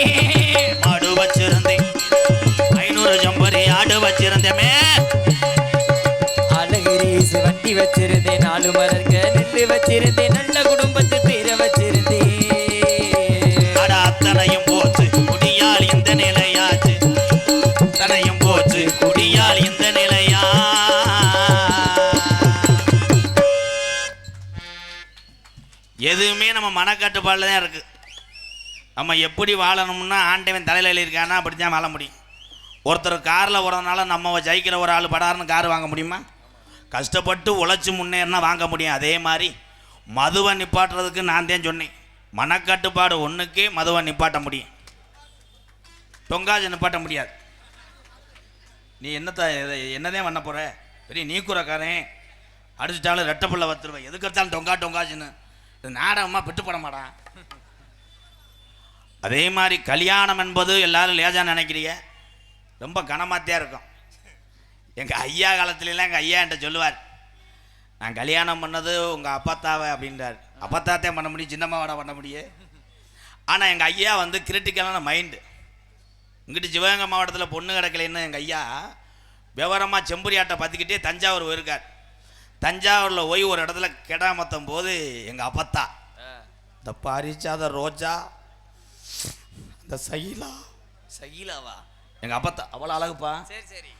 500 ஜம்பரி ஆடு வச்சிருந்தேமே. அழகிரீசு வண்டி வச்சிருந்தேன், 4 மலர்க நெல்லு வச்சிருந்தேன், நல்ல குடும்பத்து பேரை வச்சிருந்தேன். அட அத்தனையும் போச்சு குடியால் இந்த நிலையாச்சு, அத்தனையும் போச்சு குடியால் இந்த நிலையா. எதுவுமே நம்ம மனக்கட்டுப்பாடில் தான் இருக்குது. நம்ம எப்படி வாழணும்னா ஆண்டவன் தலையில் எழுதியிருக்கானா அப்படி தான் வாழ முடியும். ஒருத்தர் காரில் போகிறதுனால நம்ம ஜெயிக்கிற ஒரு ஆள் படாருன்னு கார் வாங்க முடியுமா? கஷ்டப்பட்டு உழைச்சி முன்னேறினா வாங்க முடியும். அதே மாதிரி மதுவை நிப்பாட்டுறதுக்கு நான் தான் சொன்னேன், மனக்கட்டுப்பாடு ஒன்றுக்கே மதுவை நிப்பாட்ட முடியும், தொங்காஜை நிப்பாட்ட முடியாது. நீ என்னதான் பண்ண போகிற, பெரிய நீக்குறக்காரன் அடிச்சிட்டாலும் ரெட்டை பிள்ளை வத்துருவேன், எதுக்கு எடுத்தாலும் டொங்காச்சுன்னு இது நாடகமாக விட்டு போட மாட்டான். அதே மாதிரி கல்யாணம் என்பது எல்லாரும் லேஜா நினைக்கிறீங்க, ரொம்ப கனமாத்தியாக இருக்கும். எங்கள் ஐயா காலத்துலலாம் எங்கள் ஐயா என்கிட்ட சொல்லுவார், நான் கல்யாணம் பண்ணது உங்கள் அப்பத்தாவை அப்படின்றார். அப்பத்தாத்தையும் பண்ண முடியும், சின்னம்மாவோட பண்ண முடியும். ஆனால் எங்கள் ஐயா வந்து கிரிட்டிக்கலான மைண்டு. இங்கிட்டு சிவகங்கை மாவட்டத்தில் பொண்ணு கிடக்கலைன்னு எங்கள் ஐயா விவரமாக செம்புரியாட்டை பார்த்துக்கிட்டே தஞ்சாவூர் போயிருக்கார். தஞ்சாவூரில் போய் ஒரு இடத்துல கெடாமத்தும் போது எங்கள் அப்பத்தா இந்த பாரிச்சாத ரோஜா இந்த சகிலாவா எங்கள் அப்பத்தா அவ்வளோ அழகுப்பா, சரி சரி,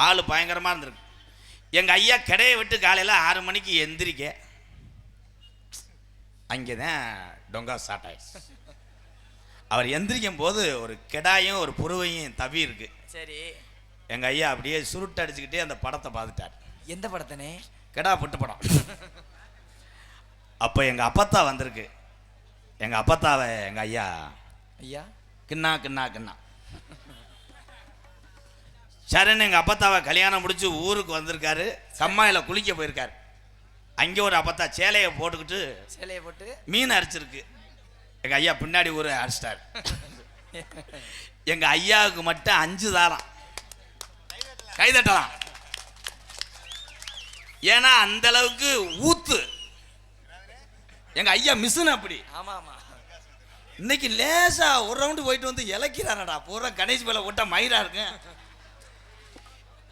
ஆள் பயங்கரமாக இருந்திருக்கு. எங்கள் ஐயா கடையை விட்டு காலையில் 6 மணிக்கு எந்திரிக்க அங்கே தான் டொங்கா ஸ்டார்ட் ஆயிடுச்சு. அவர் எந்திரிக்கும் போது ஒரு கெடாயும் ஒரு புருவையும் தவி இருக்கு. சரி, எங்கள் ஐயா அப்படியே சுருட்டு அடிச்சுக்கிட்டே அந்த படத்தை பார்த்துட்டார். எந்த படத்தனே? கெடா புட்டு படம். அப்போ எங்கள் அப்பத்தா வந்திருக்கு. எங்கள் அப்பத்தாவை எங்கள் ஐயா ஐயா கிண்ணா சரின்னு எங்கள் அப்பத்தாவை கல்யாணம் முடிச்சு ஊருக்கு வந்திருக்காரு. கம்மாயில் குளிக்க போயிருக்காரு. அங்கே ஒரு அப்பத்தா சேலையை போட்டுக்கிட்டு சேலையை போட்டு மீன் அரைச்சிருக்கு. எங்கள் ஐயா பின்னாடி ஊரை அரைச்சிட்டார். எங்கள் ஐயாவுக்கு மட்டும் 5 தாரம் கைதட்டலாம். ஏன்னா அந்த அளவுக்கு ஊத்து எங்கள் ஐயா மிஷின் அப்படி. ஆமாம் ஆமாம், இன்னைக்கு லேசா ஒரு ரவுண்டு போயிட்டு வந்து இலக்கிறானடா, பூரா கணேஷ் மேல போட்டா மயிரா இருக்கு.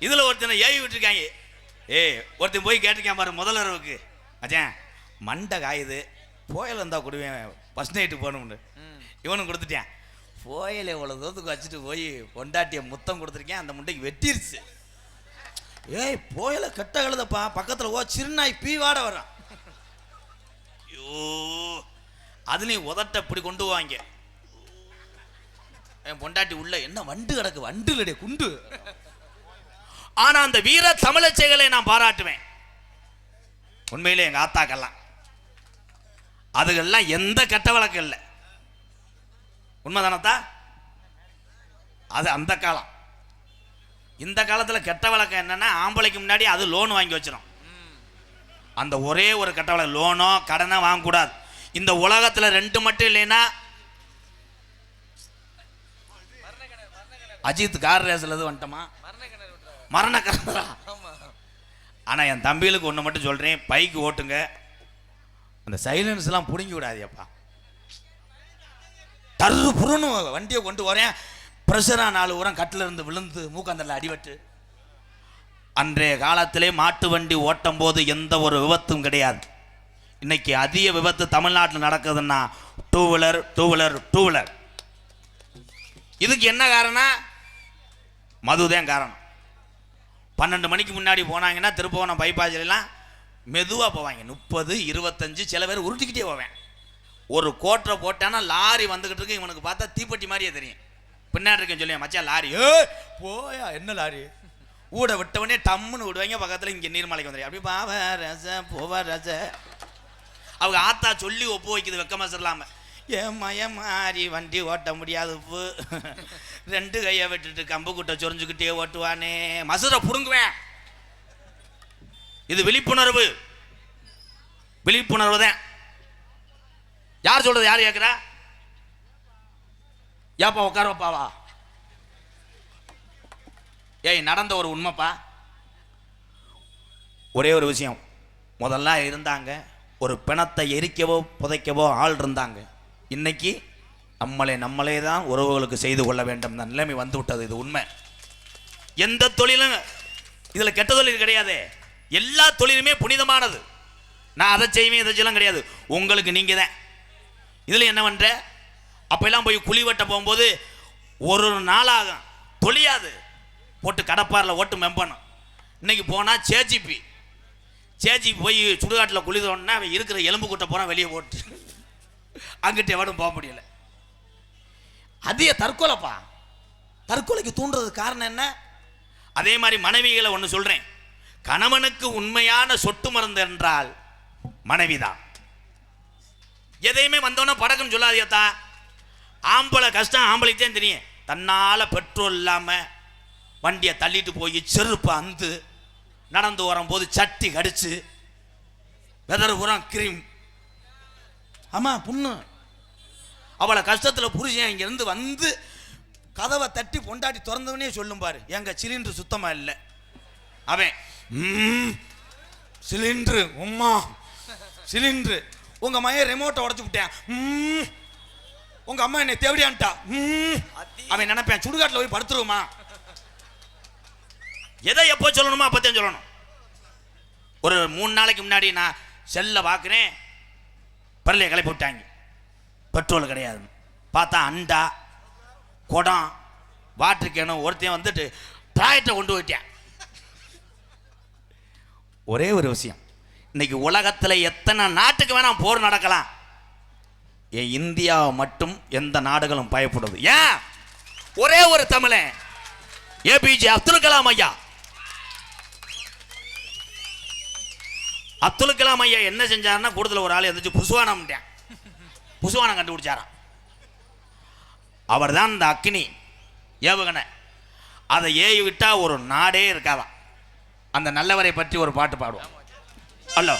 இதுல ஒருத்தனை ஏவி விட்டுருக்காங்க. ஒருத்தன் போய் கேட்டிருக்கான் பாரு முதல்வருக்கு, மச்சான் மண்டை காயுது, போயல் வந்தா கொடுவேன், ஃபர்ஸ்ட் நைட்டு போகணும்னு. இவனும் கொடுத்துட்டேன். போயல் இவ்வளோ தூரத்துக்கு வச்சுட்டு போய் பொண்டாட்டிய முத்தம் கொடுத்துருக்கேன், அந்த முண்டைக்கு வெட்டிருச்சு. போயலை கெட்ட கழுதப்பா, பக்கத்தில் சிறுநாய் பீவாட வரான். ஐயோ, அதுலேயும் உதட்ட இப்படி கொண்டு வாங்க. என் பொண்டாட்டி உள்ள என்ன வண்டு கிடக்கு, வண்டு இல்லையே குண்டு. ஆனா அந்த வீர தமிழச்சைகளை நான் பாராட்டுவேன். உண்மையிலே எங்க ஆத்தாக்கெல்லாம் அதுகெல்லாம் எந்த கெட்ட வழக்கம் இல்லை. உண்மைதானத்தா? அது அந்த காலம். இந்த காலத்தில் கெட்ட வழக்கம் என்னன்னா, ஆம்பளைக்கு முன்னாடி அது லோன் வாங்கி வச்சிடும். அந்த ஒரே ஒரு கெட்ட வழக்கம், லோனோ கடனோ வாங்கக்கூடாது. இந்த உலகத்தில் 2 மட்டும் இல்லைன்னா, அஜித் கார் ரேஸ்ல வந்துட்டோமா, மரண கிணறா. ஆனால் என் தம்பிகளுக்கு ஒன்று மட்டும் சொல்கிறேன், பைக்கு ஓட்டுங்க, அந்த சைலன்ஸ்லாம் பிடுங்கி விடாதியப்பா. தரு புருன்னு வண்டியை கொண்டு வரேன், ப்ரெஷராக 4 உரம் கட்டில் இருந்து விழுந்து மூக்காந்தரில் அடிபட்டு. அன்றைய காலத்திலே மாட்டு வண்டி ஓட்டும் போது எந்த ஒரு விபத்தும் கிடையாது. இன்னைக்கு அதிக விபத்து தமிழ்நாட்டில் நடக்குதுன்னா டூ வீலர். இதுக்கு என்ன காரணம்? மதுதான் காரணம். 12 மணிக்கு முன்னாடி போனாங்கன்னா திருப்பவனம் பைபாஸ்லாம் மெதுவாக போவாங்க. 30, 25 சில பேர் உருட்டிக்கிட்டே போவேன். ஒரு கோட்டரை போட்டானா லாரி வந்துக்கிட்டு இருக்கு, இவனுக்கு பார்த்தா தீப்பெட்டி மாதிரியே தெரியும். பின்னாடி இருக்கேன்னு சொல்லி மச்சா லாரி, போயா என்ன லாரி ஊட விட்டவனே டம்முன்னு விடுவாங்க. பக்கத்தில் இங்கே நீர்மலைக்கு வந்துடுங்க. அப்படி பாவ ரச போவா ரச அவங்க ஆத்தா சொல்லி ஒப்பு வைக்குது வெக்க மசர்லாம. ஏன் மாறி வண்டி ஓட்ட முடியாது, 2 கையை விட்டுட்டு கம்பு குட்டை சொரிஞ்சுக்கிட்டே ஓட்டுவானே, மசுரை புடுங்குவேன். இது விழிப்புணர்வு, விழிப்புணர்வு தான். யார் சொல்றது? யார் கேட்குறா? ஏப்பா உட்கார வைப்பாவா? ஏய் நடந்த ஒரு உண்மைப்பா. ஒரே ஒரு விஷயம், முதல்ல இருந்தாங்க ஒரு பிணத்தை எரிக்கவோ புதைக்கவோ ஆள் இருந்தாங்க. இன்னைக்கு நம்மளே தான் உறவுகளுக்கு செய்து கொள்ள வேண்டும் நிலைமை வந்து விட்டது. இது உண்மை. எந்த தொழிலும் இதில் கெட்ட தொழில் கிடையாது. எல்லா தொழிலுமே புனிதமானது. நான் அதை செய்வேன் இதை செய்யலாம் கிடையாது. உங்களுக்கு நீங்கள் தான். இதில் என்ன பண்ணுற? அப்போல்லாம் போய் குழி வெட்ட போகும்போது ஒரு நாளாகும், தொழியாது, போட்டு கடப்பாரில் ஓட்டு மெம்பணும். இன்னைக்கு போனால் சேஜிபி போய் சுடுகாட்டில் குளிதோன்னா அவன் இருக்கிற எலும்பு கூட்ட போகிறான் வெளியே போட்டு, அங்கிட்ட எவனும் போக முடியல. அதிக தற்கொலைப்பா. தற்கொலைக்கு தூண்டுறது காரணம் என்ன? அதே மாதிரி மனைவிகளை ஒன்று சொல்கிறேன், கணவனுக்கு உண்மையான சொட்டு மருந்து என்றால் மனைவிதான். எதையுமே வந்தோன்னா படக்குன்னு சொல்லாதியத்தா. ஆம்பளை கஷ்டம் ஆம்பளைக்கு தான் தெரியும். தன்னால் பெட்ரோல் இல்லாமல் வண்டியை தள்ளிட்டு போய் செருப்பு அந்து நடந்து வரும்போது சட்டி கடிச்சு வெதர் புறம் கிரீம். ஆமாம் புண்ணு. அவளை கஷ்டத்தில் புருஷன் இங்கேருந்து வந்து கதவை தட்டி பொண்டாட்டி திறந்தவனே சொல்லும் பாரு, எங்க சிலிண்டர் சுத்தமாக இல்லை. அவன் சிலிண்டரு உம்மா சிலிண்டரு, உங்கள் மையம் ரிமோட்டை உடச்சு விட்டேன், உங்கள் அம்மா என்னை தேவடியான்ட்டா. அவன் நினைப்பேன் சுடுகாட்டில் போய் படுத்துருவோமா. எதை எப்போ சொல்லணுமோ அப்போத்தான் சொல்லணும். ஒரு 3 நாளைக்கு முன்னாடி நான் செல்ல பார்க்குறேன், பரலையை கிளப்பி விட்டாங்க, பெட்ரோல் கிடையாது. பார்த்தா அண்டா குடம் வாட்டர் கேனும் ஒருத்தையும் வந்துட்டு டாய்ட்டை கொண்டு போயிட்டேன். ஒரே ஒரு விஷயம், இன்னைக்கு உலகத்தில் எத்தனை நாட்டுக்கு வேணாம் போர் நடக்கலாம், என் இந்தியாவை மட்டும் எந்த நாடுகளும் பயப்படுது. ஏன்? ஒரே ஒரு தமிழன் ஏபிஜே அப்துல் கலாம் ஐயா. அப்துல் கலாம் ஐயா என்ன செஞ்சாருன்னா, கூடுதல் ஒரு ஆள் எந்திரிச்சு புசுவானம் கண்டுபிடிச்சாராம். அவர் தான் இந்த அக்னி ஏவுகணை. அதை ஏவி விட்டா ஒரு நாடே இருக்காதான். அந்த நல்லவரை பற்றி ஒரு பாட்டு பாடுவோம். அல்ல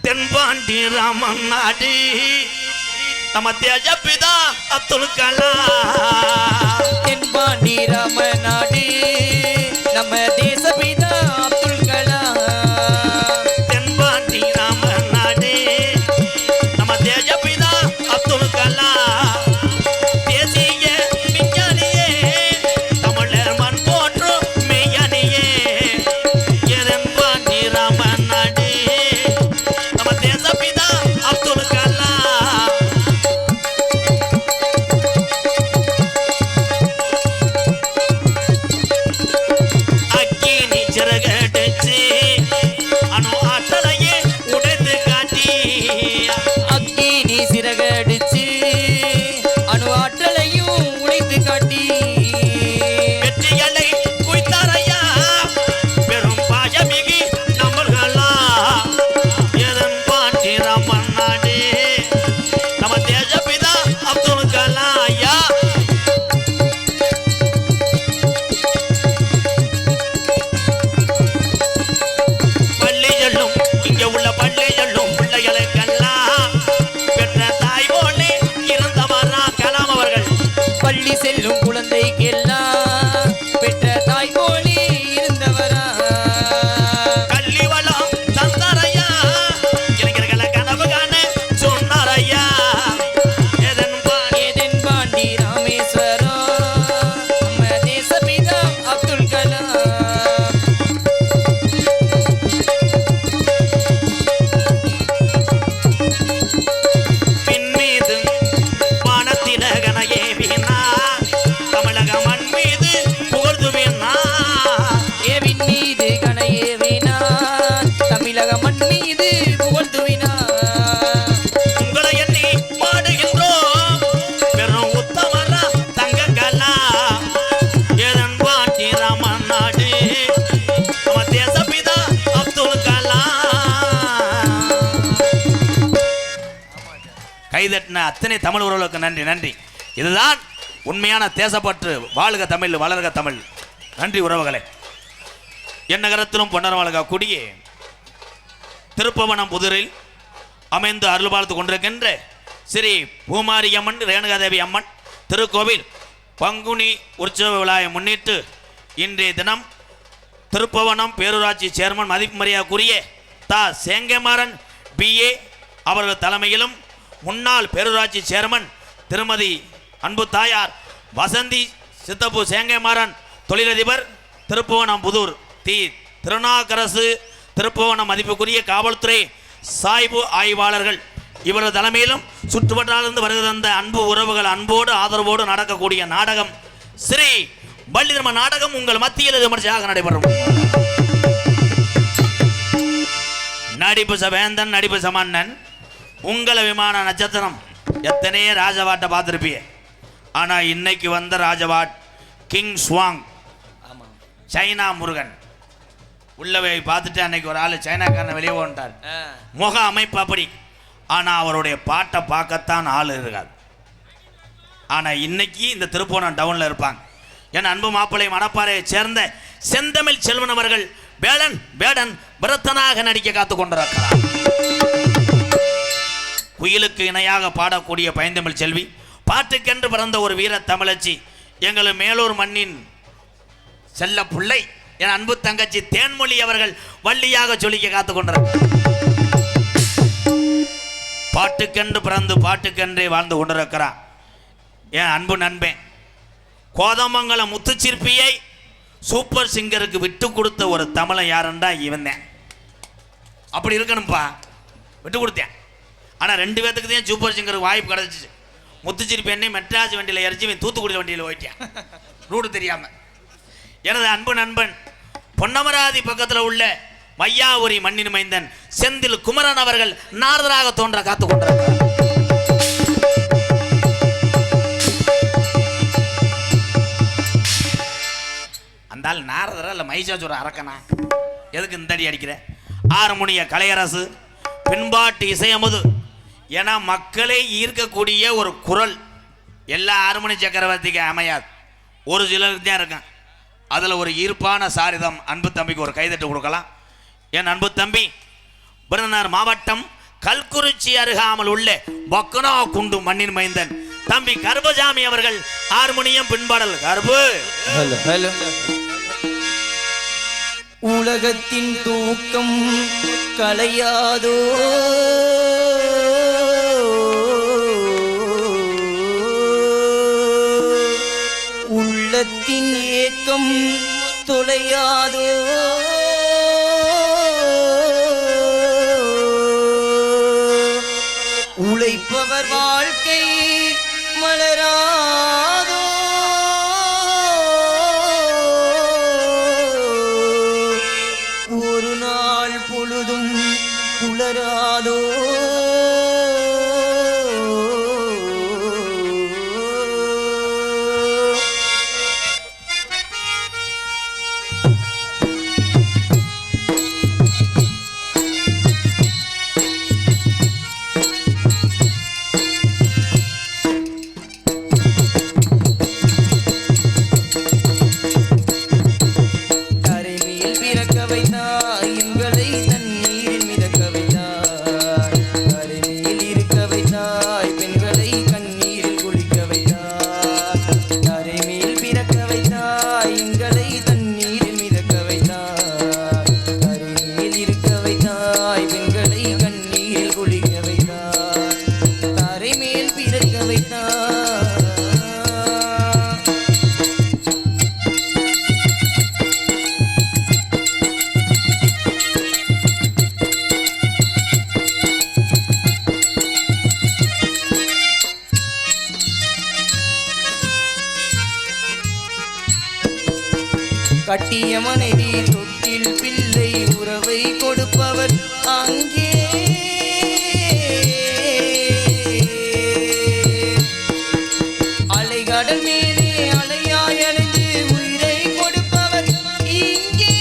தென்பாண்டி ராமன் நாடு நம்ம தேஜப்பிதா அப்துல் கலாம். தென்பாண்டி ராமன் நாடு நம்ம தேசப்பிதா அப்துல் கலாம். தென்பாண்டி ராமன் நாடு நம்ம தேஜப்பிதா அப்துல் கலாம். தேசிய விஞ்ஞானியே, தமிழர் மண் போற்றும் மெய்யானியே. தென்பாண்டி ராமன் நாடு நம்ம தேசப்பிதா அப்துல் கலாம். அக்கி சொன்ன அத்தனை தமிழ் உறவுகளுக்கு நன்றி நன்றி. இதுதான் உண்மையான தேசப்பற்று. வாழ்க தமிழ், வளர்க தமிழ். நன்றி உறவுகளே. என் நகரத்திலும் பொன்னர் வாழ்க கூடிய திருப்பவனம் புதூரில் அமைந்து அருள் பார்த்து கொண்டிருக்கின்ற ஸ்ரீ பூமாரியம்மன் ரேணுகாதேவி அம்மன் திருக்கோவில் பங்குனி உற்சவ விழாவை முன்னிட்டு இன்றைய தினம் திருப்பவனம் பேரூராட்சி சேர்மன் மதிப்பு மரியாதைக்குரிய தா சேங்கமாறன் BA அவர்கள் தலைமையிலும் முன்னாள் பேரூராட்சி சேர்மன் திருமதி அன்பு தாயார் வசந்தி சித்தப்பு சேங்கமாறன் தொழிலதிபர் திருப்புவனம் புதூர் திருநாக்கரசு திருப்புவனம் மதிப்புக்குரிய காவல்துறை சாய்பு ஆய்வாளர்கள் இவரது தலைமையிலும் சுற்றுவட்டாலிருந்து வருகிற அந்த அன்பு உறவுகள் அன்போடு ஆதரவோடு நடக்கக்கூடிய நாடகம் ஸ்ரீ வள்ளிதர்ம நாடகம் உங்கள் மத்தியில் விமர்சையாக நடைபெறும். நடிப்பு சவேந்தன் நடிப்பு சமன்னன் உங்களை விமான நட்சத்திரம் எத்தனையோ ராஜவாட்டை பார்த்துருப்பிய. ஆனால் இன்னைக்கு வந்த ராஜவாட் கிங் ஸ்வாங் சைனா முருகன் உள்ளவை பார்த்துட்டு அன்னைக்கு ஒரு ஆள் சைனாக்காரனை வெளியே வந்துட்டார். முக அமைப்பு அப்படி. ஆனால் அவருடைய பாட்டை பார்க்கத்தான் ஆள் இருக்காது. ஆனால் இன்னைக்கு இந்த திருப்போணம் டவுனில் இருப்பாங்க. என் அன்பு மாப்பிள்ளை மணப்பாறையை சேர்ந்த செந்தமிழ் செல்வன் அவர்கள் வேடன் பிரத்தனாக நடிக்க காத்து கொண்டிருக்கிறார். குயிலுக்கு இணையாக பாடக்கூடிய பைந்தமிழ் செல்வி, பாட்டுக்கென்று பிறந்த ஒரு வீர தமிழச்சி, எங்கள் மேலூர் மண்ணின் செல்ல பிள்ளை என் அன்பு தங்கச்சி தேன்மொழி அவர்கள் வள்ளியாக சொல்லிக்க காத்து கொண்டிருக்கிறார். பாட்டுக்கென்று பிறந்து பாட்டுக்கென்றே வாழ்ந்து கொண்டிருக்கிறார். என் அன்பு நண்பன் கோதமங்கல முத்துச்சிற்பியை சூப்பர் சிங்கருக்கு விட்டு கொடுத்த ஒரு தமிழன் யாருண்டா இவன் தான். அப்படி இருக்கணும்ப்பா, விட்டு கொடுத்தேன். ஆனால் 2 பேத்துக்கு தான் சூப்பர் சிங்கருக்கு வாய்ப்பு கிடச்சிச்சு. முத்துச்சிற்பி என்னை மெட்ராஸ் வண்டியில் இறச்சி இவன் தூத்துக்குடி வண்டியில் போயிட்டேன் ரூடு தெரியாமல். எனது அன்பு நண்பன் பொன்னமராதி பக்கத்தில் உள்ள மையாபுரி மண்ணின் மைந்தன் செந்தில் குமரன் அவர்கள் நாரதராக தோன்ற காத்து கொண்டிருக்கிறார். அந்தால் நாரதரா இல்லை மைசாச்சுர அரக்கனா? எதுக்கு இந்த அடி அடிக்கிற? ஆறுமுனிய கலையரசு பின்பாட்டு இசையமுது என மக்களை ஈர்க்கக்கூடிய ஒரு குரல் எல்லா ஆறுமணி சக்கரவர்த்திக்கு அமையாது. ஒரு சிலருக்கு தான் இருக்கான். அதில் ஒரு ஈர்ப்பான சாரிதம் அன்பு தம்பிக்கு ஒரு கைதட்டு கொடுக்கலாம். என் அன்பு தம்பி விருதுநகர் மாவட்டம் கல்குறிச்சி அருகாமல் உள்ள பக்கனா குண்டு மண்ணின் மைந்தன் தம்பி கர்பசாமி அவர்கள் ஹார்மோனியம் பின்பாடல். கர்பு உலகத்தின் தூக்கம் கலையாதோ, உள்ளத்தின் ஏக்கம் தொலையாதோ, உழைப்பவர் வாழ்க்கை மலராதோ, ஒரு நாள் பொழுதும் புலராதோ, கட்டிய மனைவி தொட்டில் பிள்ளை உறவை கொடுப்பவர் அங்கே, அலைகடல் மேலே அலையாய் அலைந்து உயிரை கொடுப்பவர் இங்கே,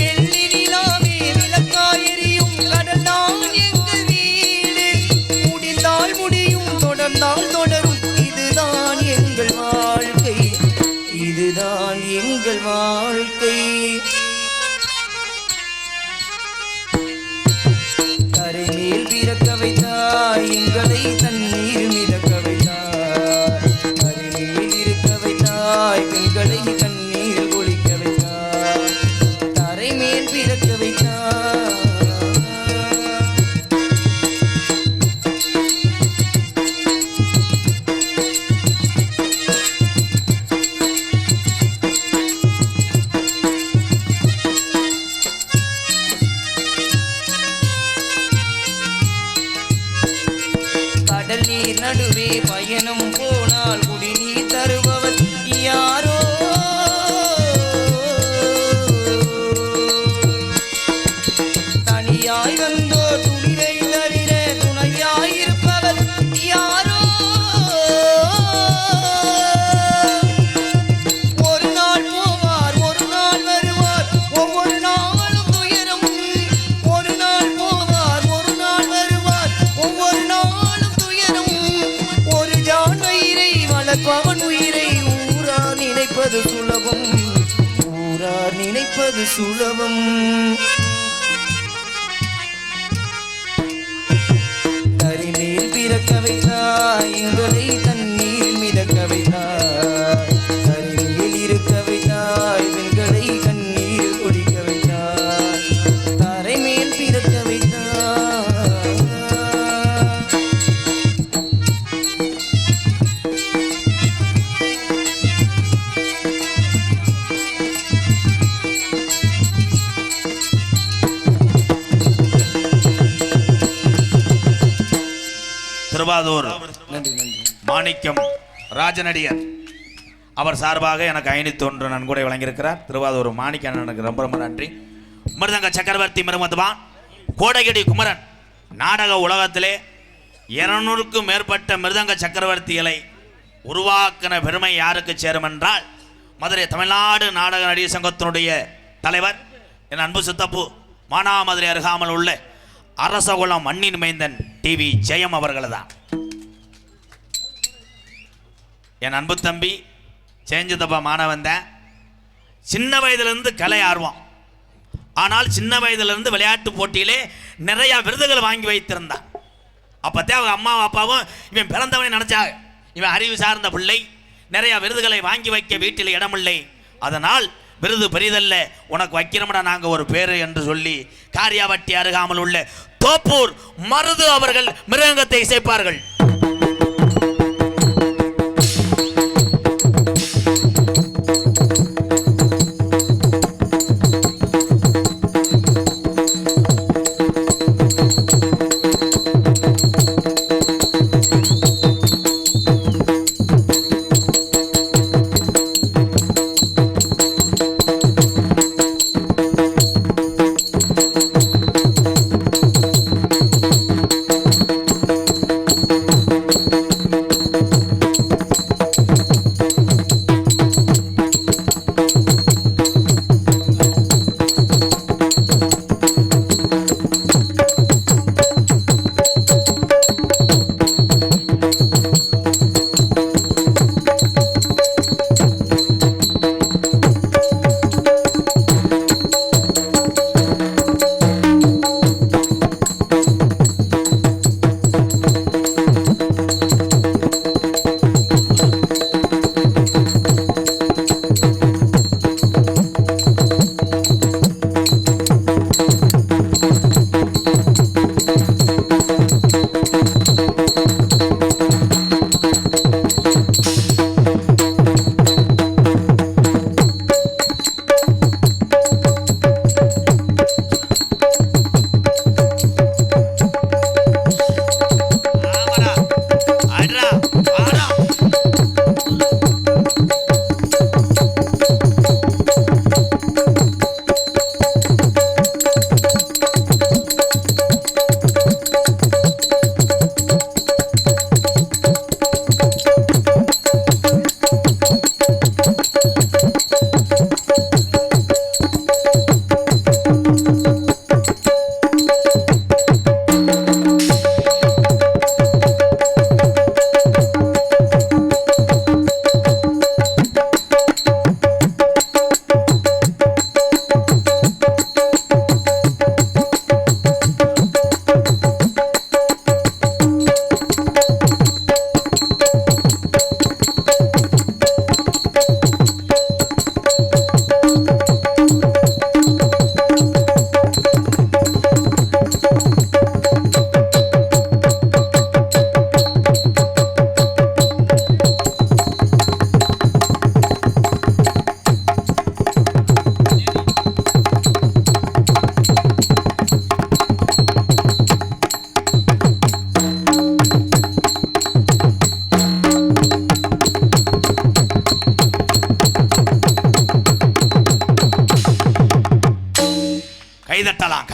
வெள்ளி நிலாவே விளக்காய் எரியும் கடல் தான் தினம் போனால் குடிநீர் தருபவர் யாரோ தனியாய் வந்தோ துணிவை தவிர துணையாயிருப்பவர் யாரோ ஒரு நாள் போவார் ஒரு நாள் வருவார் ஒவ்வொரு நாளும் துயரம் ஒரு நாள் போவார் ஒரு நாள் வருவார் ஒவ்வொரு நாளும் துயரம் ஒரு ஜான் உயிரை வளர்ப்பவன் உயிரை ஊரார் நினைப்பது சுலபம் ஊரார் நினைப்பது சுலபம் தரிமேல் பிறக்க வைத்தாய் எங்களை தண்ணீர் மிதக்க வைத்தாய் தரிமேல் இருக்க வைத்தாய் பெண்களை கண்ணீர் குடிக்க வைத்தாய் தரைமேல் பிறக்க வைத்தாய் திருவாதூர் மாணிக்கம் ராஜநடிகர் அவர் சார்பாக எனக்கு 501 நன்கொடை வழங்கியிருக்கிறார். திருவாதூர் மாணிக்கம் எனக்கு ரொம்ப ரொம்ப நன்றி. மிருதங்க சக்கரவர்த்தி மிருமத்வான் கோடகிரி குமரன் நாடக உலகத்திலே 200க்கும் மேற்பட்ட மிருதங்க சக்கரவர்த்திகளை உருவாக்கின பெருமை யாருக்கு சேரும் என்றால் மதுரை தமிழ்நாடு நாடக நடிகர் சங்கத்தினுடைய தலைவர் என் அன்பு சித்தப்பு மானாமதுரை அருகாமல் உள்ள அரசகுளம் மண்ணின் மைந்தன் டிவி ஜெயம் அவர்கள் தான். என் அன்பு தம்பி சேஞ்சிதப்பா மாணவன் தான். சின்ன வயதிலிருந்து கலை ஆர்வம். ஆனால் சின்ன வயதிலிருந்து விளையாட்டு போட்டியிலே நிறைய விருதுகள் வாங்கி வைத்திருந்தான். அப்போத்தே அவங்க அம்மா அப்பாவும் இவன் பிறந்தவனை நினைச்சாங்க, இவன் அறிவு சார்ந்த பிள்ளை, நிறைய விருதுகளை வாங்கி வைக்க வீட்டில் இடமில்லை, அதனால் விருது பெரிதல்ல, உனக்கு வைக்கிறோம்டா நாங்கள் ஒரு பேரு என்று சொல்லி காரியாவட்டி அருகாமல் உள்ள தோப்பூர் மருது அவர்கள் மிருதங்கத்தை இசைப்பார்கள்.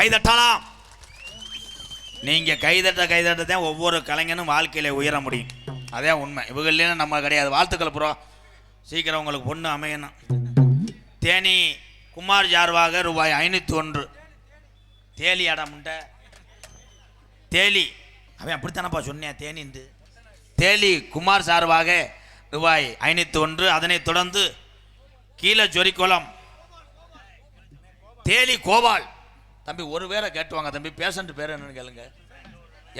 கைதட்டலாம். நீங்க கைதட்டதான் ஒவ்வொரு கலைஞனும் வாழ்க்கையில உயர முடியும். அதே உண்மை. இவங்க இல்லைன்னா நம்ம கிடையாது. வாழ்த்துக்கள் ப்ரோ. சீக்கிரம் உங்களுக்கு பொண்ணு அமையணும். தேனி குமார் சார்பாக ரூபாய் 501. தேலி அடமுண்ட தேலி அவன் அப்படித்தானப்பா சொன்னேன் தேனிந்து. தேலி குமார் சார்பாக ரூபாய் 501. அதனைத் தொடர்ந்து கீழே சொரிக்குளம் தேலி கோபால். தம்பி ஒரு பேரை கேட்டுவாங்க தம்பி. பேஷண்ட் பேர் என்னன்னு கேளுங்க.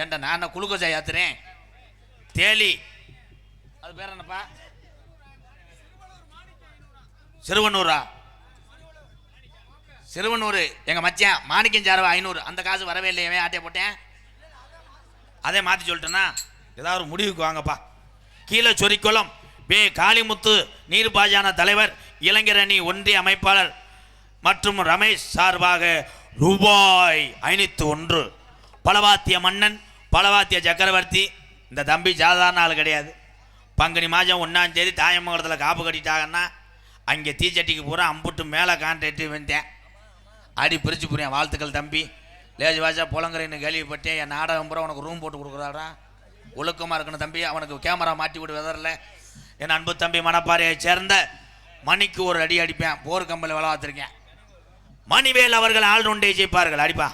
ஏன்டா நான் குளுக்கோஸை ஏத்துறேன். தேலி அது பேர் என்னப்பா? சிறுவனூரா? சிறுவனூர் எங்க மச்சான் மாணிக்கம் சார்பா 500. அந்த காசு வரவே இல்லையே, ஆட்டையை போட்டேன். அதே மாற்றி சொல்லிட்டேன்னா ஏதாவது ஒரு முடிவுக்கு வாங்கப்பா. கீழே சொரிக்குளம் பே காளிமுத்து நீர்பாஜான தலைவர், இளைஞரணி ஒன்றிய அமைப்பாளர் மற்றும் ரமேஷ் சார்பாக ரூபாய் 501. பலவாத்திய மன்னன், பலவாத்திய சக்கரவர்த்தி. இந்த தம்பி சாதாரண ஆள் கிடையாது. பங்குனி மாதம் 1ஆம் தேதி தாயமங்கலத்தில் காப்பு கட்டிட்டாங்கன்னா அங்கே தீச்சட்டிக்கு பூரா அம்புட்டு மேலே கான்ட்ராக்ட் வந்தேன். அடி பிரித்து புரியும். வாழ்த்துக்கள் தம்பி. லேஜ் வாஜா புலங்குறேன்னு கேள்விப்பட்டேன். என் நாடகம் பூரா உனக்கு ரூம் போட்டு கொடுக்குறாடா. ஒழுக்கமாக இருக்கணும் தம்பி. அவனுக்கு கேமரா மாட்டி விட்டு வெதரில். என் அன்பு தம்பி மணப்பாறையை சேர்ந்த மணிக்கு ஒரு அடி அடிப்பேன். போர் கம்பெனி வேலை பார்த்துருக்கேன். மணிவேல் அவர்கள் ஆல்ரவுண்டை ஜெயிப்பார்கள். அடிப்பா.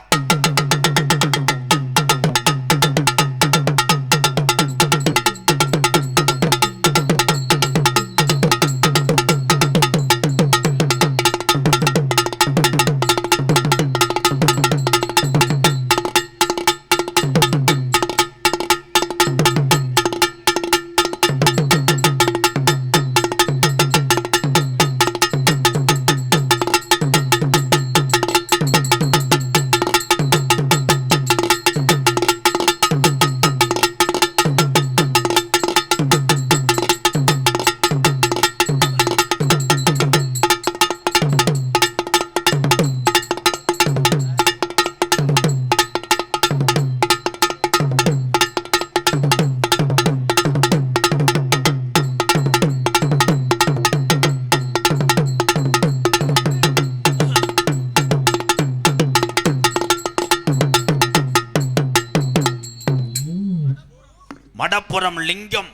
மடப்புறம் லிங்கம்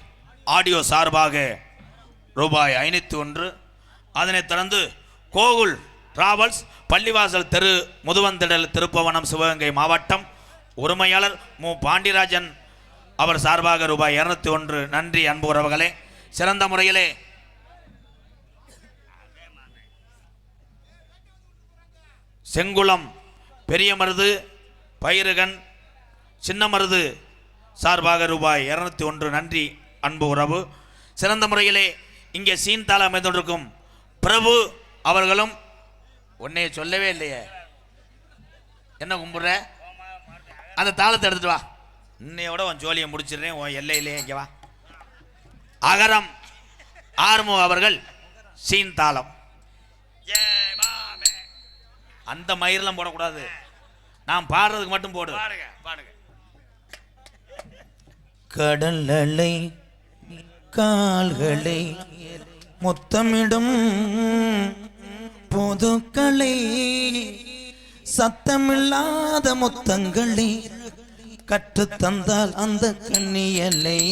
ஆடியோ சார்பாக ரூபாய் 501. அதனைத் தொடர்ந்து கோகுல் டிராவல்ஸ் பள்ளிவாசல் தெரு முதுவந்திடல் திருப்பவனம் சிவகங்கை மாவட்டம் உரிமையாளர் மு பாண்டியராஜன் அவர் சார்பாக ரூபாய் 201. நன்றி அன்பு உறவுகளே. சிறந்த முறையிலே செங்குளம் பெரிய மருது பயிறுகன் சின்ன மருது சார்பாக ரூபாய் 201. நன்றி அன்பு உறவு. சிறந்த முறையிலே இங்கே சீன்தாள அமைந்திருக்கும் பிரபு அவர்களும் உன்னைய சொல்லவே இல்லையே. என்ன கும்பிடுற? அந்த தாளத்தை எடுத்துட்டு வா. இன்னையோட உன் ஜோலியை முடிச்சிடுறேன். உன் எல்லையிலே இங்கே வா. அகரம் ஆர்மு அவர்கள் சீன்தாளம். அந்த மயிரெல்லாம் போடக்கூடாது. நான் பாடுறதுக்கு மட்டும் போடு. பாடுங்க. கடல் அலை கால்களை முத்தமிடும் பொதுக்களை சத்தமில்லாத முத்தங்களை கற்றுத்தந்தால் அந்த கண்ணியலை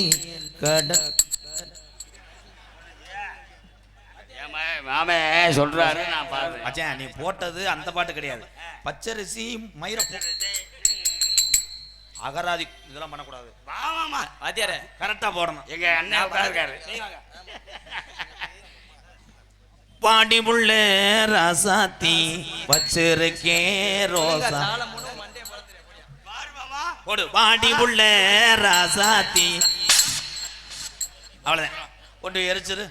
கடல். மாமே சொல்றாரு. நான் பாடுறேன். மச்சான் நீ போட்டது அந்த பாட்டு கிடையாது. பச்சரிசி மயிர அகராதி இதெல்லாம் பண்ணக்கூடாது. வாத்தியார கரெக்டா போடணும். எங்க அண்ணன் உட்கார்ந்திருக்காரு. பாடி புள்ள ராசாத்தி வச்சிருக்கே ரோசா போடு. பாடி புள்ள ராசாத்தி. அவ்வளவுதான். கொண்டு எரிச்சிரு.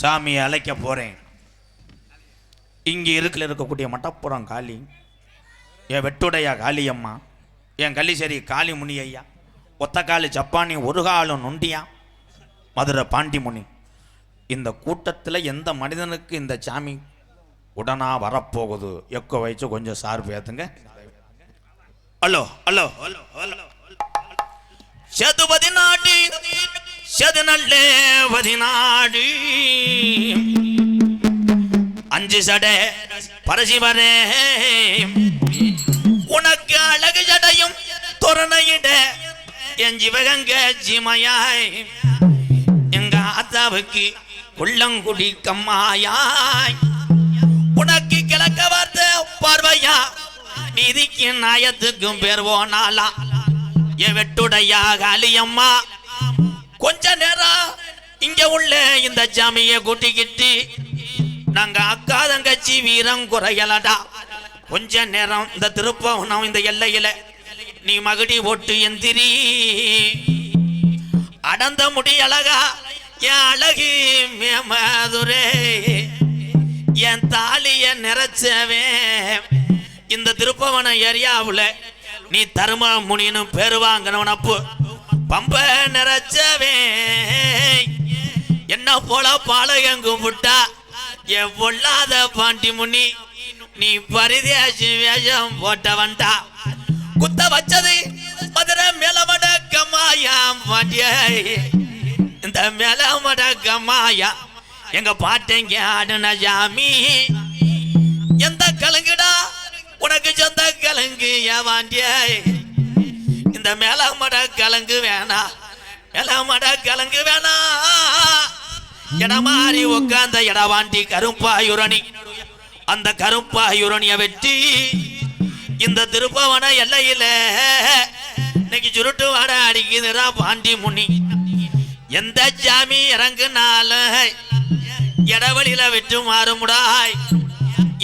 சாமியை அழைக்க போறேன். இங்கே இருக்கக்கூடிய மட்டப்புறம் காளி, என் வெட்டுடையா காளியம்மா, என் கள்ளிசேரி காளி முனி ஐயா, ஒத்தக்காளி ஜப்பானி ஒரு காலம் நொண்டியா, மதுரை பாண்டி முனி. இந்த கூட்டத்தில் எந்த மனிதனுக்கு இந்த சாமி உடனா வரப்போகுது? எக்க வச்சு கொஞ்சம் சார்பு ஏத்துங்க. Hello hello hello hello. சதுபதி நாடி சது நல்ல பதினாடி 5 பஞ்சு சடை பரசிவனே உனக்கு அழகு ஜடையும் தோரணையிட என் ஜிவகங்க ஜிமையாய் எங்க ஆத்தாவுக்கு உள்ளங்குடி கம்மாயாய் உனக்கு கிழக்க வார்த்த பார்வையா நீதிக்கு நாயத்துக்கும் பேர் போனாலா என் வெட்டுடையா காளியம்மா கொஞ்ச நேரம் இங்க உள்ள இந்த ஜாமிய கூட்டிக்கிட்டு நாங்க அக்கா தங்கச்சி வீரம் குறையலடா கொஞ்ச நேரம் இந்த திருப்பவனம் இந்த எல்லையில நீ மகுடி போட்டு எந்திரி அடந்த முடி அழகா என் அழகு மேமதுரே என் தாலிய நிறைச்சவே இந்த திருப்பவன ஏரியாவுல நீ தரும முனின்னு பேரு வாங்கினவனப்பு பம்ப நிறைச்சவே என்ன போல பாலகங்கு புட்டா என் பொல்லாத பாண்டி முனி நீ பரிதேசி வேஷம் போட்டவன்டா குத்த வச்சது மதுரை மேலமட கம்மாயா பாண்டிய இந்த மேலமட கம்மாயா எங்க பாட்டங்க ஆடுன ஜாமி எந்த கலங்குடா உனக்கு சொந்த கலங்கு ஏவாண்டிய இந்த மேலமட கலங்கு வேணா மேலமட கலங்கு வேணா இடமாறி உட்கார்ந்த இடவாண்டி கருப்பாயுரணி அந்த கருப்பாயுரணிய வெட்டி இந்த திருப்பவன எல்லையில இன்னைக்கு சுருட்டு வாட அடிக்குதுடா பாண்டி முனி எந்த ஜாமி இறங்குனாலும் இடவழியில விட்டு மாறுமுடாய்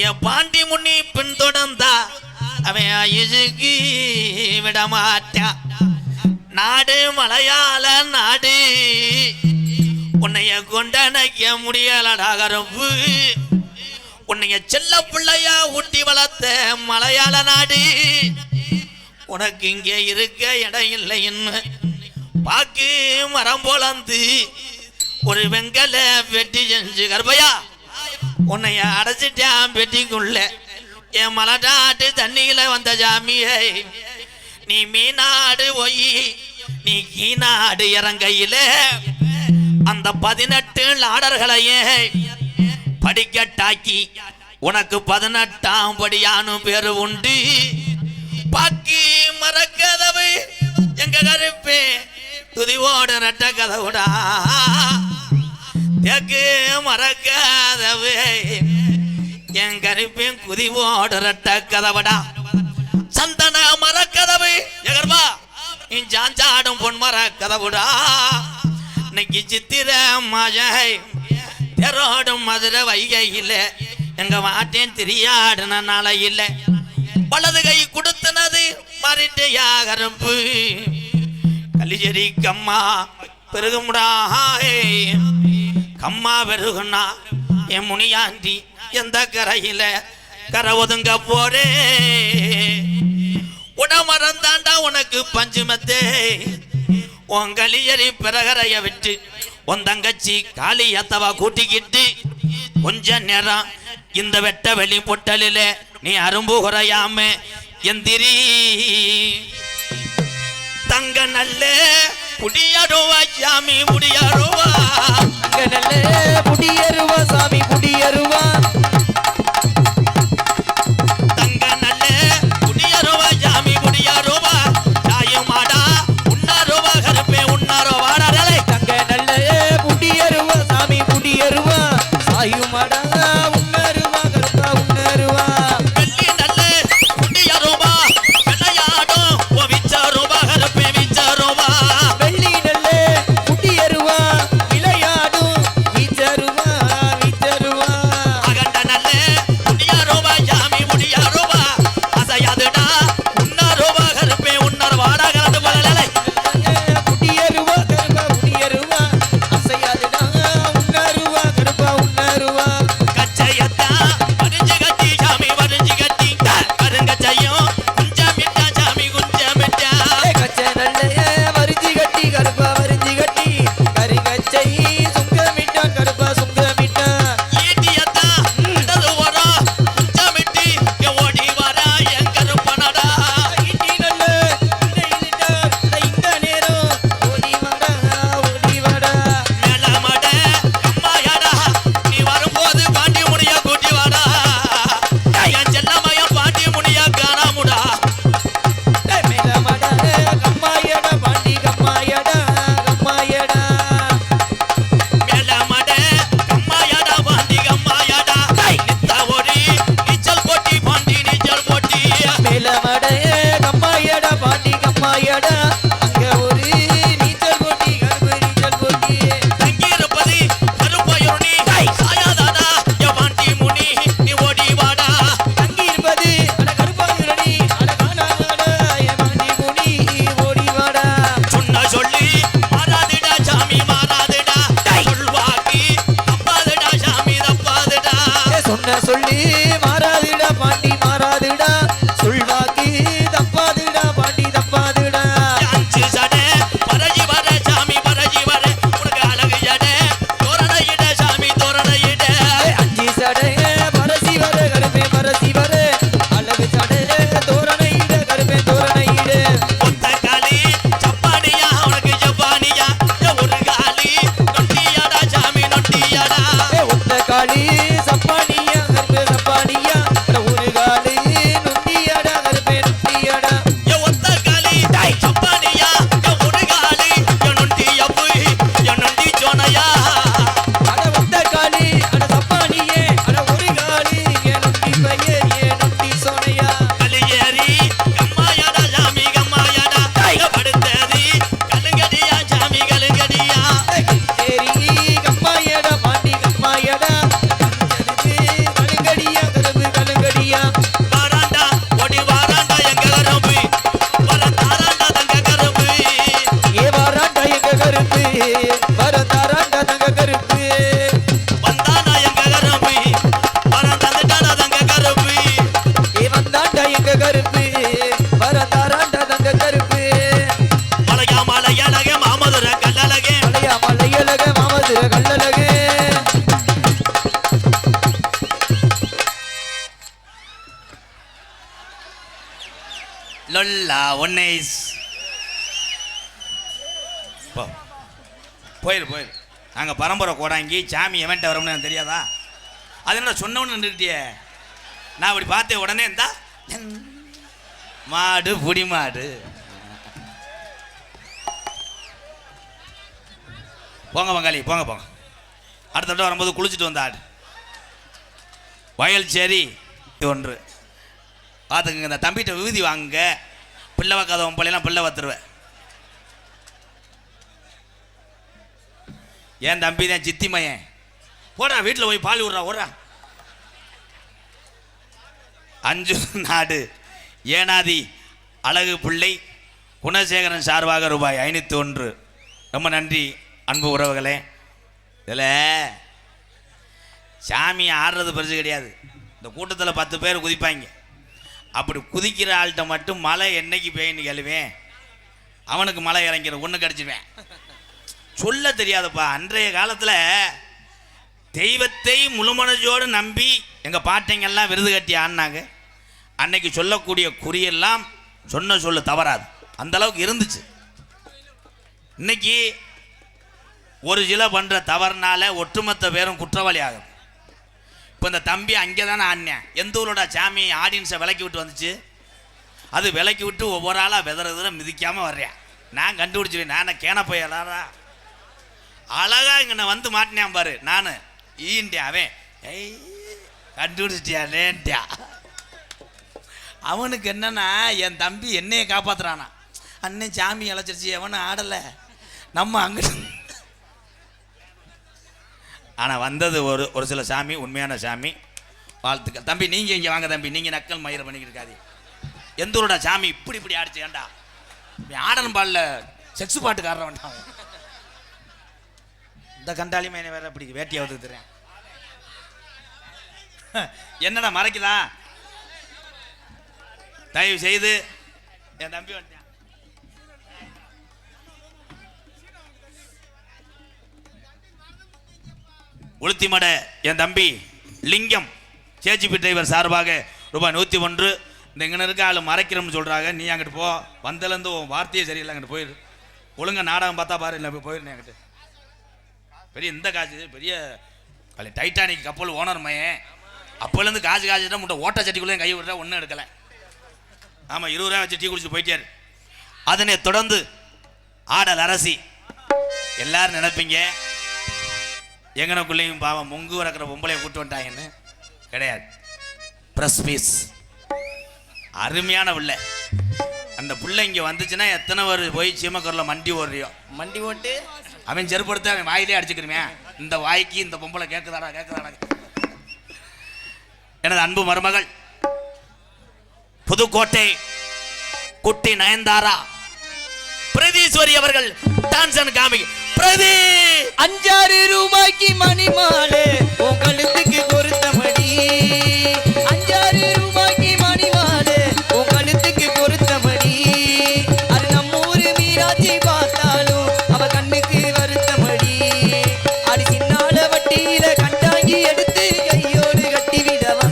என் பாண்டி முனி பின்தொடர்ந்தா அவன் ஆயுசுக்கு விடமாட்டான் நாடு மலையாள நாடு உன்னைய கொண்டனைக்க முடியலடா கருப்பு உன்னைய செல்ல பிள்ளையா ஊட்டி வளர்த்த மலையாள நாடு உனக்கு இங்கே இருக்க இடம் இல்லைன்னு பாக்கு மரம் போலந்து ஒரு வெங்கல வெட்டி செஞ்சு கருப்பையா உன்னைய அடைச்சிட்டான் பெட்டிக்குள்ள என் மலநாட்டு தண்ணியில வந்த ஜாமியை நீ மீனாடு போய் நீ கீநாடு இறங்கையில அந்த 18 லாடர்களையே படிக்கட்டாக்கி உனக்கு 18ஆம் படியானு பேரு உண்டு பாக்கி மறக்கதவு எங்க கருப்பே துதிவோட நட்ட கதவுடா தேக்கு மறக்காதவு என் கருப்பேன் குதிவோட நட்ட கதவுடா சந்தன மரக்கதவு எகர்வா இன் ஜாஞ்சாடும் பொன் மரக்கதவுடா இன்னைக்கு சித்திர மாஜை தெரோடும் மதுரை வைகையில் எங்க மாட்டேன் தெரியாடுன நாளை இல்லை வலது கை கொடுத்தனது மாறிட்டு யாகரம்பு கலிஜரி கம்மா பெருகுமுடா கம்மா பெருகுனா என் முனியாண்டி எந்த கரையில கரை ஒதுங்க போறே உடமறந்தாண்டா உனக்கு பஞ்சுமத்தே உன் கலிஜரி பிறகரைய விட்டு உன் தங்கச்சி காளி அத்தவா கூட்டிக்கிட்டு கொஞ்ச நேரம் இந்த வெட்ட வெளி பொட்டலில நீ அரும்பு குறையாம எந்திரி தங்க நல்ல புடியருவா சாமி புடியருவா தங்க நல்ல புடியருவா சாமி புடியருவா தங்க நல்ல புடியருவா சாமி புடியருவா தாயுமாடா உன்னாருவா கருப்பே உன்னாருவாடா தங்க நல்ல புடியருவா சாமி புடியருவா சாயுமாடா உன்னருவா கருப்பா உன்னருவா வெள்ளி நல்ல புடியருவா வெள்ளையாடும் ஓ விச்சாருவா கருப்பே விச்சாருவா வெள்ளி நல்ல புடியருவா விளையாடும் விச்சருவா விச்சருவா அகண்ட நல்ல புடியருவா சாமி புடியருவா அசையாதுடா உன்னாருவா கருப்பே உன்னாருவாடா கலந்து போலலே புடியருவா கருப்பா புடியருவா அசையாதுடா உன்னருவா கருப்பா உன்னருவா வர தாராண்டா தங்க கருப்பு வந்தானா எங்க கருப்பு வர தந்துட்டானா தங்க கருப்பு வந்தாண்டா எங்க கருப்பு வர தாராண்டா தங்க கருப்பு மலையா மலையழகே மாமதுர கல்லழகே மலையா மலையழக மாமதுர கல்லழகு லொல்லா ஒன்னேஸ் போயிரு போயிரு நாங்கள் பரம்பரை கோடாங்கி சாமி எவன்ட்ட வரோம்னு எனக்கு தெரியாதா அது என்ன சொன்னவன்னு நின்றுட்டியே நான் அப்படி பார்த்தேன் உடனே இருந்தா மாடு புடி மாடு போங்க பங்காளி போங்க போங்க அடுத்த தடவை வரும்போது குளிச்சுட்டு வந்த ஆடு வயல் சரி ஒன்று பார்த்துக்குங்க இந்த தம்பிகிட்ட விபூதி வாங்க பிள்ளை வைக்காதவன் பிள்ளைலாம் பிள்ளை வத்துருவேன் ஏன் தம்பி தான் சித்தி மையன் போடா வீட்டில் போய் பால் விட்றா ஓடுறா அஞ்சு நாடு ஏனாதி அழகு பிள்ளை குணசேகரன் சார்பாக ரூபாய் 501 ரொம்ப நன்றி அன்பு உறவுகளே. இதில் சாமி ஆடுறது பெருசு கிடையாது. இந்த கூட்டத்தில் 10 பேர் குதிப்பாங்க. அப்படி குதிக்கிற ஆள்கிட்ட மட்டும் மழை என்னைக்கு பெய்யுன்னு கேளுவேன், அவனுக்கு மழை இறங்கிற ஒன்று கிடச்சிடுவேன். சொல்ல தெரியாதப்பா. அன்றைய காலத்தில் தெய்வத்தை முழுமனஜோடு நம்பி எங்கள் பாட்டைங்கெல்லாம் விருது கட்டி ஆடினாங்க. அன்னைக்கு சொல்லக்கூடிய குறியெல்லாம் சொன்ன சொல்ல தவறாது, அந்த அளவுக்கு இருந்துச்சு. இன்னைக்கு ஒரு சில பண்ணுற தவறுனால ஒட்டுமொத்த பேரும் குற்றவாளி ஆகுது. இப்போ இந்த தம்பி அங்கே தானே ஆடினேன், எந்த ஊரோட சாமி ஆடியன்ஸை விலக்கி விட்டு வந்துச்சு. அது விலக்கி விட்டு ஒவ்வொரு ஆளாக வெதற மிதிக்காமல் வர்றேன். நான் கண்டுபிடிச்சிருவேன், நான் கேன போயலாரா அழகாக இங்கே வந்து மாட்டினேன் பாரு. நான் ஈன்ட்டேன், அவன் ஏய் கண்டுபிடிச்சிட்டியாலேன்ட்டியா. அவனுக்கு என்னன்னா என் தம்பி என்னையை காப்பாற்றுறானா. அண்ணன் சாமி அழைச்சிருச்சு, எவனும் ஆடலை, நம்ம அங்கிட்டு. ஆனால் வந்தது ஒரு சில சாமி, உண்மையான சாமி. வாழ்த்துக்கள் தம்பி. நீங்கள் இங்கே வாங்க தம்பி, நீங்கள் நக்கல் மயிரை பண்ணிக்கிட்டு இருக்காது. எந்த ஊரோட சாமி இப்படி ஆடிச்சு ஏண்டா? ஆடணும் பாடல செக்ஸ் பாட்டுக்காரன் வேண்டாம். இந்த கண்டாளி மைனை வேற இப்படி வேட்டியை வந்துக்கிறேன். என்னடா மறைக்குதா? தயவு செய்து என் தம்பி வந்துட்டான். உளுத்திமட என் தம்பி லிங்கம் சேஜிபி டிரைவர் சார்பாக ரூபாய் 101. இந்த இங்கே இருக்க ஆள் மறைக்கிறோம்னு சொல்கிறாங்க. நீ அங்கிட்டு போ, வந்தலேருந்து உன் வார்த்தையே சரியில்லை, அங்கிட்டு போயிடு. ஒழுங்கா நாடகம் பார்த்தா பாரு, இல்லை போய் போயிருந்தேன் அங்கிட்டு. பெரிய இந்த காசு பெரிய டைட்டானிக் கப்பல் ஓனர் மையன். அப்போலேருந்து காசு காசுட்டா முட்டை ஓட்ட சட்டிக்குள்ளே கை விட்டா ஒன்றும் எடுக்கலை. ஆமாம், 20 ரூபா வச்சு டீ குடிச்சு போயிட்டாரு. அதனை தொடர்ந்து ஆடல் அரசி. எல்லாரும் நினைப்பீங்க எங்கனக்குள்ளேயும் பாவம் முங்கு வரக்கிற பொம்பளையை கூட்டு வந்துட்டாங்கன்னு. கிடையாது. ப்ரெஸ் பீஸ் அருமையான பிள்ளை. அந்த பிள்ளை இங்கே வந்துச்சுன்னா எத்தனை பேர் போய் சீமக்கரில் மண்டி ஓடுறியோ. மண்டி ஓட்டு அவன் செருப்படுத்த அவன் வாயிலே அடிச்சுக்கிறமே. இந்த வாய்க்கு இந்த பொம்பளை கேட்குதாடா கேட்குதாடா. எனது அன்பு மருமகள் புதுக்கோட்டை குட்டி நயன்தாரா பிரதீஸ்வரி அவர்கள் டான்ஸ் காமி. பிரதி 5 ரூபாய்க்கு மணி மாலை உன் கழுத்துக்கு பொருத்தமடி. 5 ரூபாய்க்கு மணி மாலை உன் கழுத்துக்கு பொருத்தமடி. அது நம்ம ஊரு மீராட்சி பார்த்தாலும் அவ கண்ணுக்கு வருத்தமடி. அது சின்னால வட்டியில கண்டாங்கி எடுத்து கையோடு கட்டி விடவா.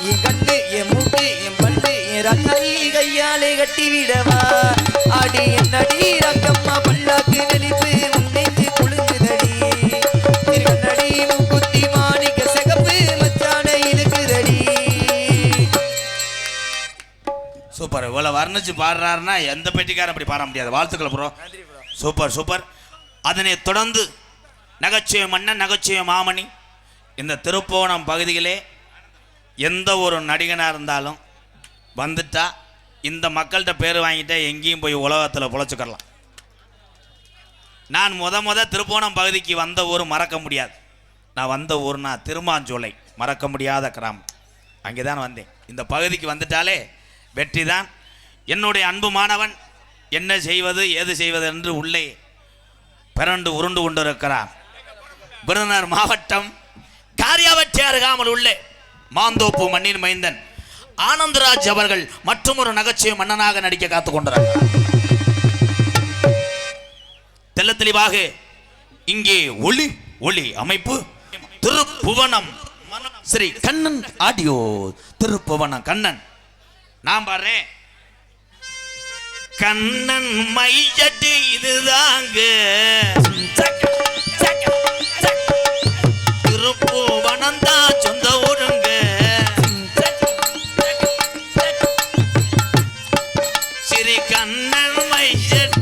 என் கண்ணு என் மூக்கு என் பல்லு என் ரக்காயி கையாலே கட்டி விடவா. அடி என்னடி ரக்கம்மா பல்லாக்கு நெளிப்பு முன்னெஞ்சு குளிங்குதடி. திருநடி முக்குத்தி மாணிக்க சிகப்பு மச்சான இழுக்குதடி. சூப்பர். இவ்வளோ வர்ணிச்சு பாடுறாருன்னா எந்த பெட்டிக்காரன் அப்படி பாட முடியாது. வாழ்த்துக்கள் ப்ரோ. Super super. அதனை தொடர்ந்து நகைச்சுவை மன்னன் நகைச்சுவை மாமணி. இந்த திருப்போணம் பகுதியிலே எந்த ஒரு நடிகனாக இருந்தாலும் வந்துட்டா இந்த மக்கள்கிட்ட பேர் வாங்கிட்டா எங்கேயும் போய் உலகத்தில் பொழைச்சிக்கலாம். நான் முத திருப்போணம் பகுதிக்கு வந்த ஊர் மறக்க முடியாது. நான் வந்த ஊர்னா திருமாஞ்சோலை, மறக்க முடியாத கிராமம். அங்கே தான் வந்தேன். இந்த பகுதிக்கு வந்துட்டாலே வெற்றி தான். என்னுடைய அன்பு மாணவன் என்ன செய்வது ஏது செய்வது என்று உள்ளே பிறண்டு உருண்டு கொண்டிருக்கிறார். விருதுநகர் மாவட்டம் காரியாவற்றி அருகாமல் உள்ள மாந்தோப்பு மண்ணின் மைந்தன் ஆனந்தராஜ் அவர்கள் மற்றும் ஒரு நகைச்சுவை மன்னனாக நடிக்க காத்துக் கொண்டிருக்கிறார். தெல்ல தெளிவாக இங்கே ஒளி ஒளி அமைப்பு திருப்புவனம் ஸ்ரீ கண்ணன் ஆடியோ திருப்புவனம் கண்ணன். நான் பாடுறேன். கண்ணன் மையட்டு இதுதாங்க திருப்புவனம் தான் சொந்த ஊருங்க. ஸ்ரீ கண்ணன் மையட்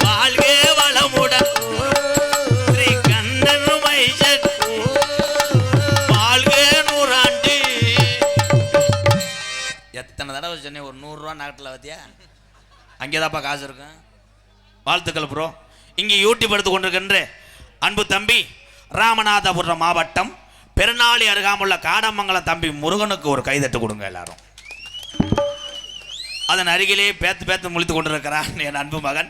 வாழ்க வளமுடன். ஸ்ரீ கண்ணன் மையட் வாழ்க நூறாண்டு. எத்தனை தடவை சொன்னேன், ஒரு 100 ரூபா நாட்டில் வத்தியா அங்கேதாப்பா காசு இருக்கும். வாழ்த்துக்கள் ப்ரோ. இங்கே யூடியூப் எடுத்து கொண்டிருக்கின்ற அன்பு தம்பி ராமநாதபுரம் மாவட்டம் பெருநாளி அருகாமுள்ள காடமங்கலம் தம்பி முருகனுக்கு ஒரு கைதட்டு கொடுங்க எல்லாரும். அதன் அருகிலே பேத்து முழித்து கொண்டிருக்கிறான் என் அன்பு மகன்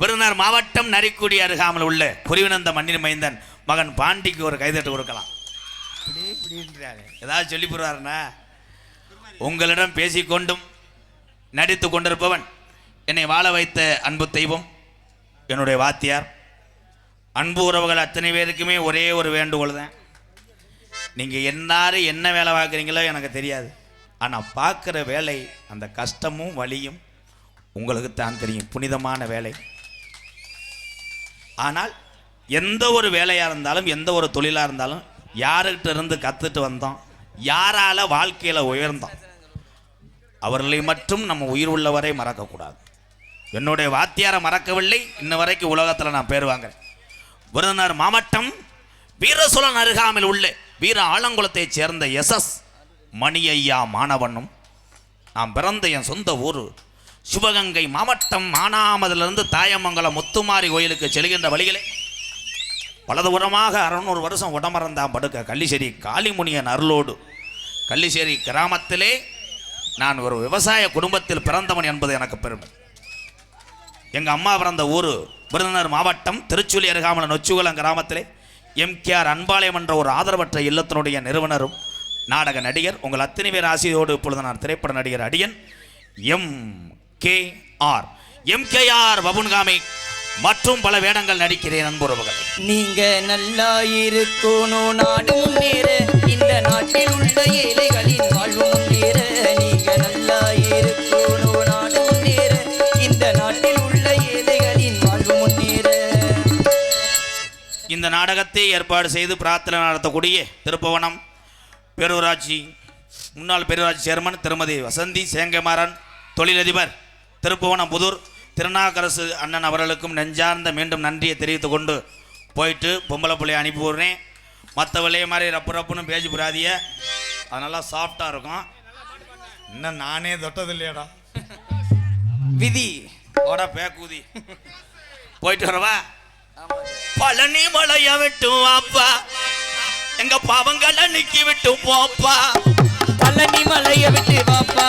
விருதுநகர் மாவட்டம் நரிக்குடி அருகாமல் உள்ள குறிவினந்த மண்ணின் மைந்தன் மகன் பாண்டிக்கு ஒரு கைதட்டு கொடுக்கலாம். ஏதாவது சொல்லி போடுவாருன்னா உங்களிடம் பேசிக்கொண்டும் நடித்து கொண்டிருப்பவன் என்னை வாழ வைத்த அன்பு தெய்வம் என்னுடைய வாத்தியார். அன்பு உறவுகள் அத்தனை பேருக்குமே ஒரே ஒரு வேண்டுகோள் தான். நீங்கள் எல்லாரும் என்ன வேலை பார்க்குறீங்களோ எனக்கு தெரியாது. ஆனால் பார்க்குற வேலை அந்த கஷ்டமும் வலியும் உங்களுக்கு தான் தெரியும். புனிதமான வேலை. ஆனால் எந்த ஒரு வேலையாக இருந்தாலும் எந்த ஒரு தொழிலாக இருந்தாலும் யாருக்கிட்ட இருந்து கற்றுட்டு வந்தோம், யாரால் வாழ்க்கையில் உயர்ந்தோம், அவர்களை மட்டும் நம்ம உயிர் உள்ளவரை மறக்கக்கூடாது. என்னுடைய வாத்தியாரை மறக்கவில்லை, இன்ன வரைக்கும் உலகத்தில் நான் பேர் வாங்குறேன். விருதுநகர் மாவட்டம் வீரசோழன் அருகாமையில் உள்ள வீர ஆலங்குளத்தைச் சேர்ந்த எஸ்எஸ் மணியையா மாணவனும் நான் பிறந்த என் சொந்த ஊர் சிவகங்கை மாவட்டம் மானாமதிலிருந்து தாயமங்கலம் முத்துமாரி கோயிலுக்கு செல்கின்ற வழிகளே பலதூரமாக 600 வருஷம் உடமறந்தான் படுக்க கள்ளிசேரி காளிமுனியன் அருளோடு கள்ளிசேரி கிராமத்திலே நான் ஒரு விவசாய குடும்பத்தில் பிறந்தவன் என்பது எனக்கு பெருமை. எங்கள் அம்மா பிறந்த ஊர் விருதுநகர் மாவட்டம் திருச்சுழி அருகாமல் நொச்சுகுளம் கிராமத்திலே எம்கேஆர் அன்பாலயம் என்ற ஒரு ஆதரவற்ற இல்லத்தினுடைய நிறுவனரும் நாடக நடிகர் உங்கள் அத்தனை பேர் ஆசியோடு இப்பொழுது நான் திரைப்பட நடிகர் அடியன் எம்கேஆர் பபுன்காமி மற்றும் பல வேடங்கள் நடிக்கிறேன். அன்புறவுகள், நீங்க நல்லா இருக்கணும், நாடு முன்னேற, இந்த நாட்டில் உள்ள ஏழைகளின் வாழ்வு முன்னேற. நீங்க நல்லா இருக்கணும், நாடு முன்னேற, இந்த நாட்டில் உள்ள ஏழைகளின் வாழ்வு முன்னேற. இந்த நாடகத்தை ஏற்பாடு செய்து பிரார்த்தனை நடத்தக்கூடிய திருப்புவனம் பேரூராட்சி முன்னாள் பேரூராட்சி சேர்மன் திருமதி வசந்தி சேங்கமாறன், தொழிலதிபர் திருப்புவனம் புதூர் திருநாக்கரசு அண்ணன் அவர்களுக்கும் நெஞ்சார்ந்த மீண்டும் நன்றியை தெரிவித்துக் கொண்டு போயிட்டு பொம்பளை பிள்ளையை அனுப்பி விடுறேன். மற்ற விளைய மாதிரி ரப்புன்னு பேசி போடாதிய, அது நல்லா சாஃப்டாக இருக்கும். இன்னும் நானே தொட்டது இல்லையாடா விதி ஓட பேக்கூதி. போயிட்டு வரவா? பழனி மலைய விட்டு வாப்பா, எங்க பாவங்களை நிக்கி விட்டு போப்பா. பழனி மலைய விட்டு வாப்பா,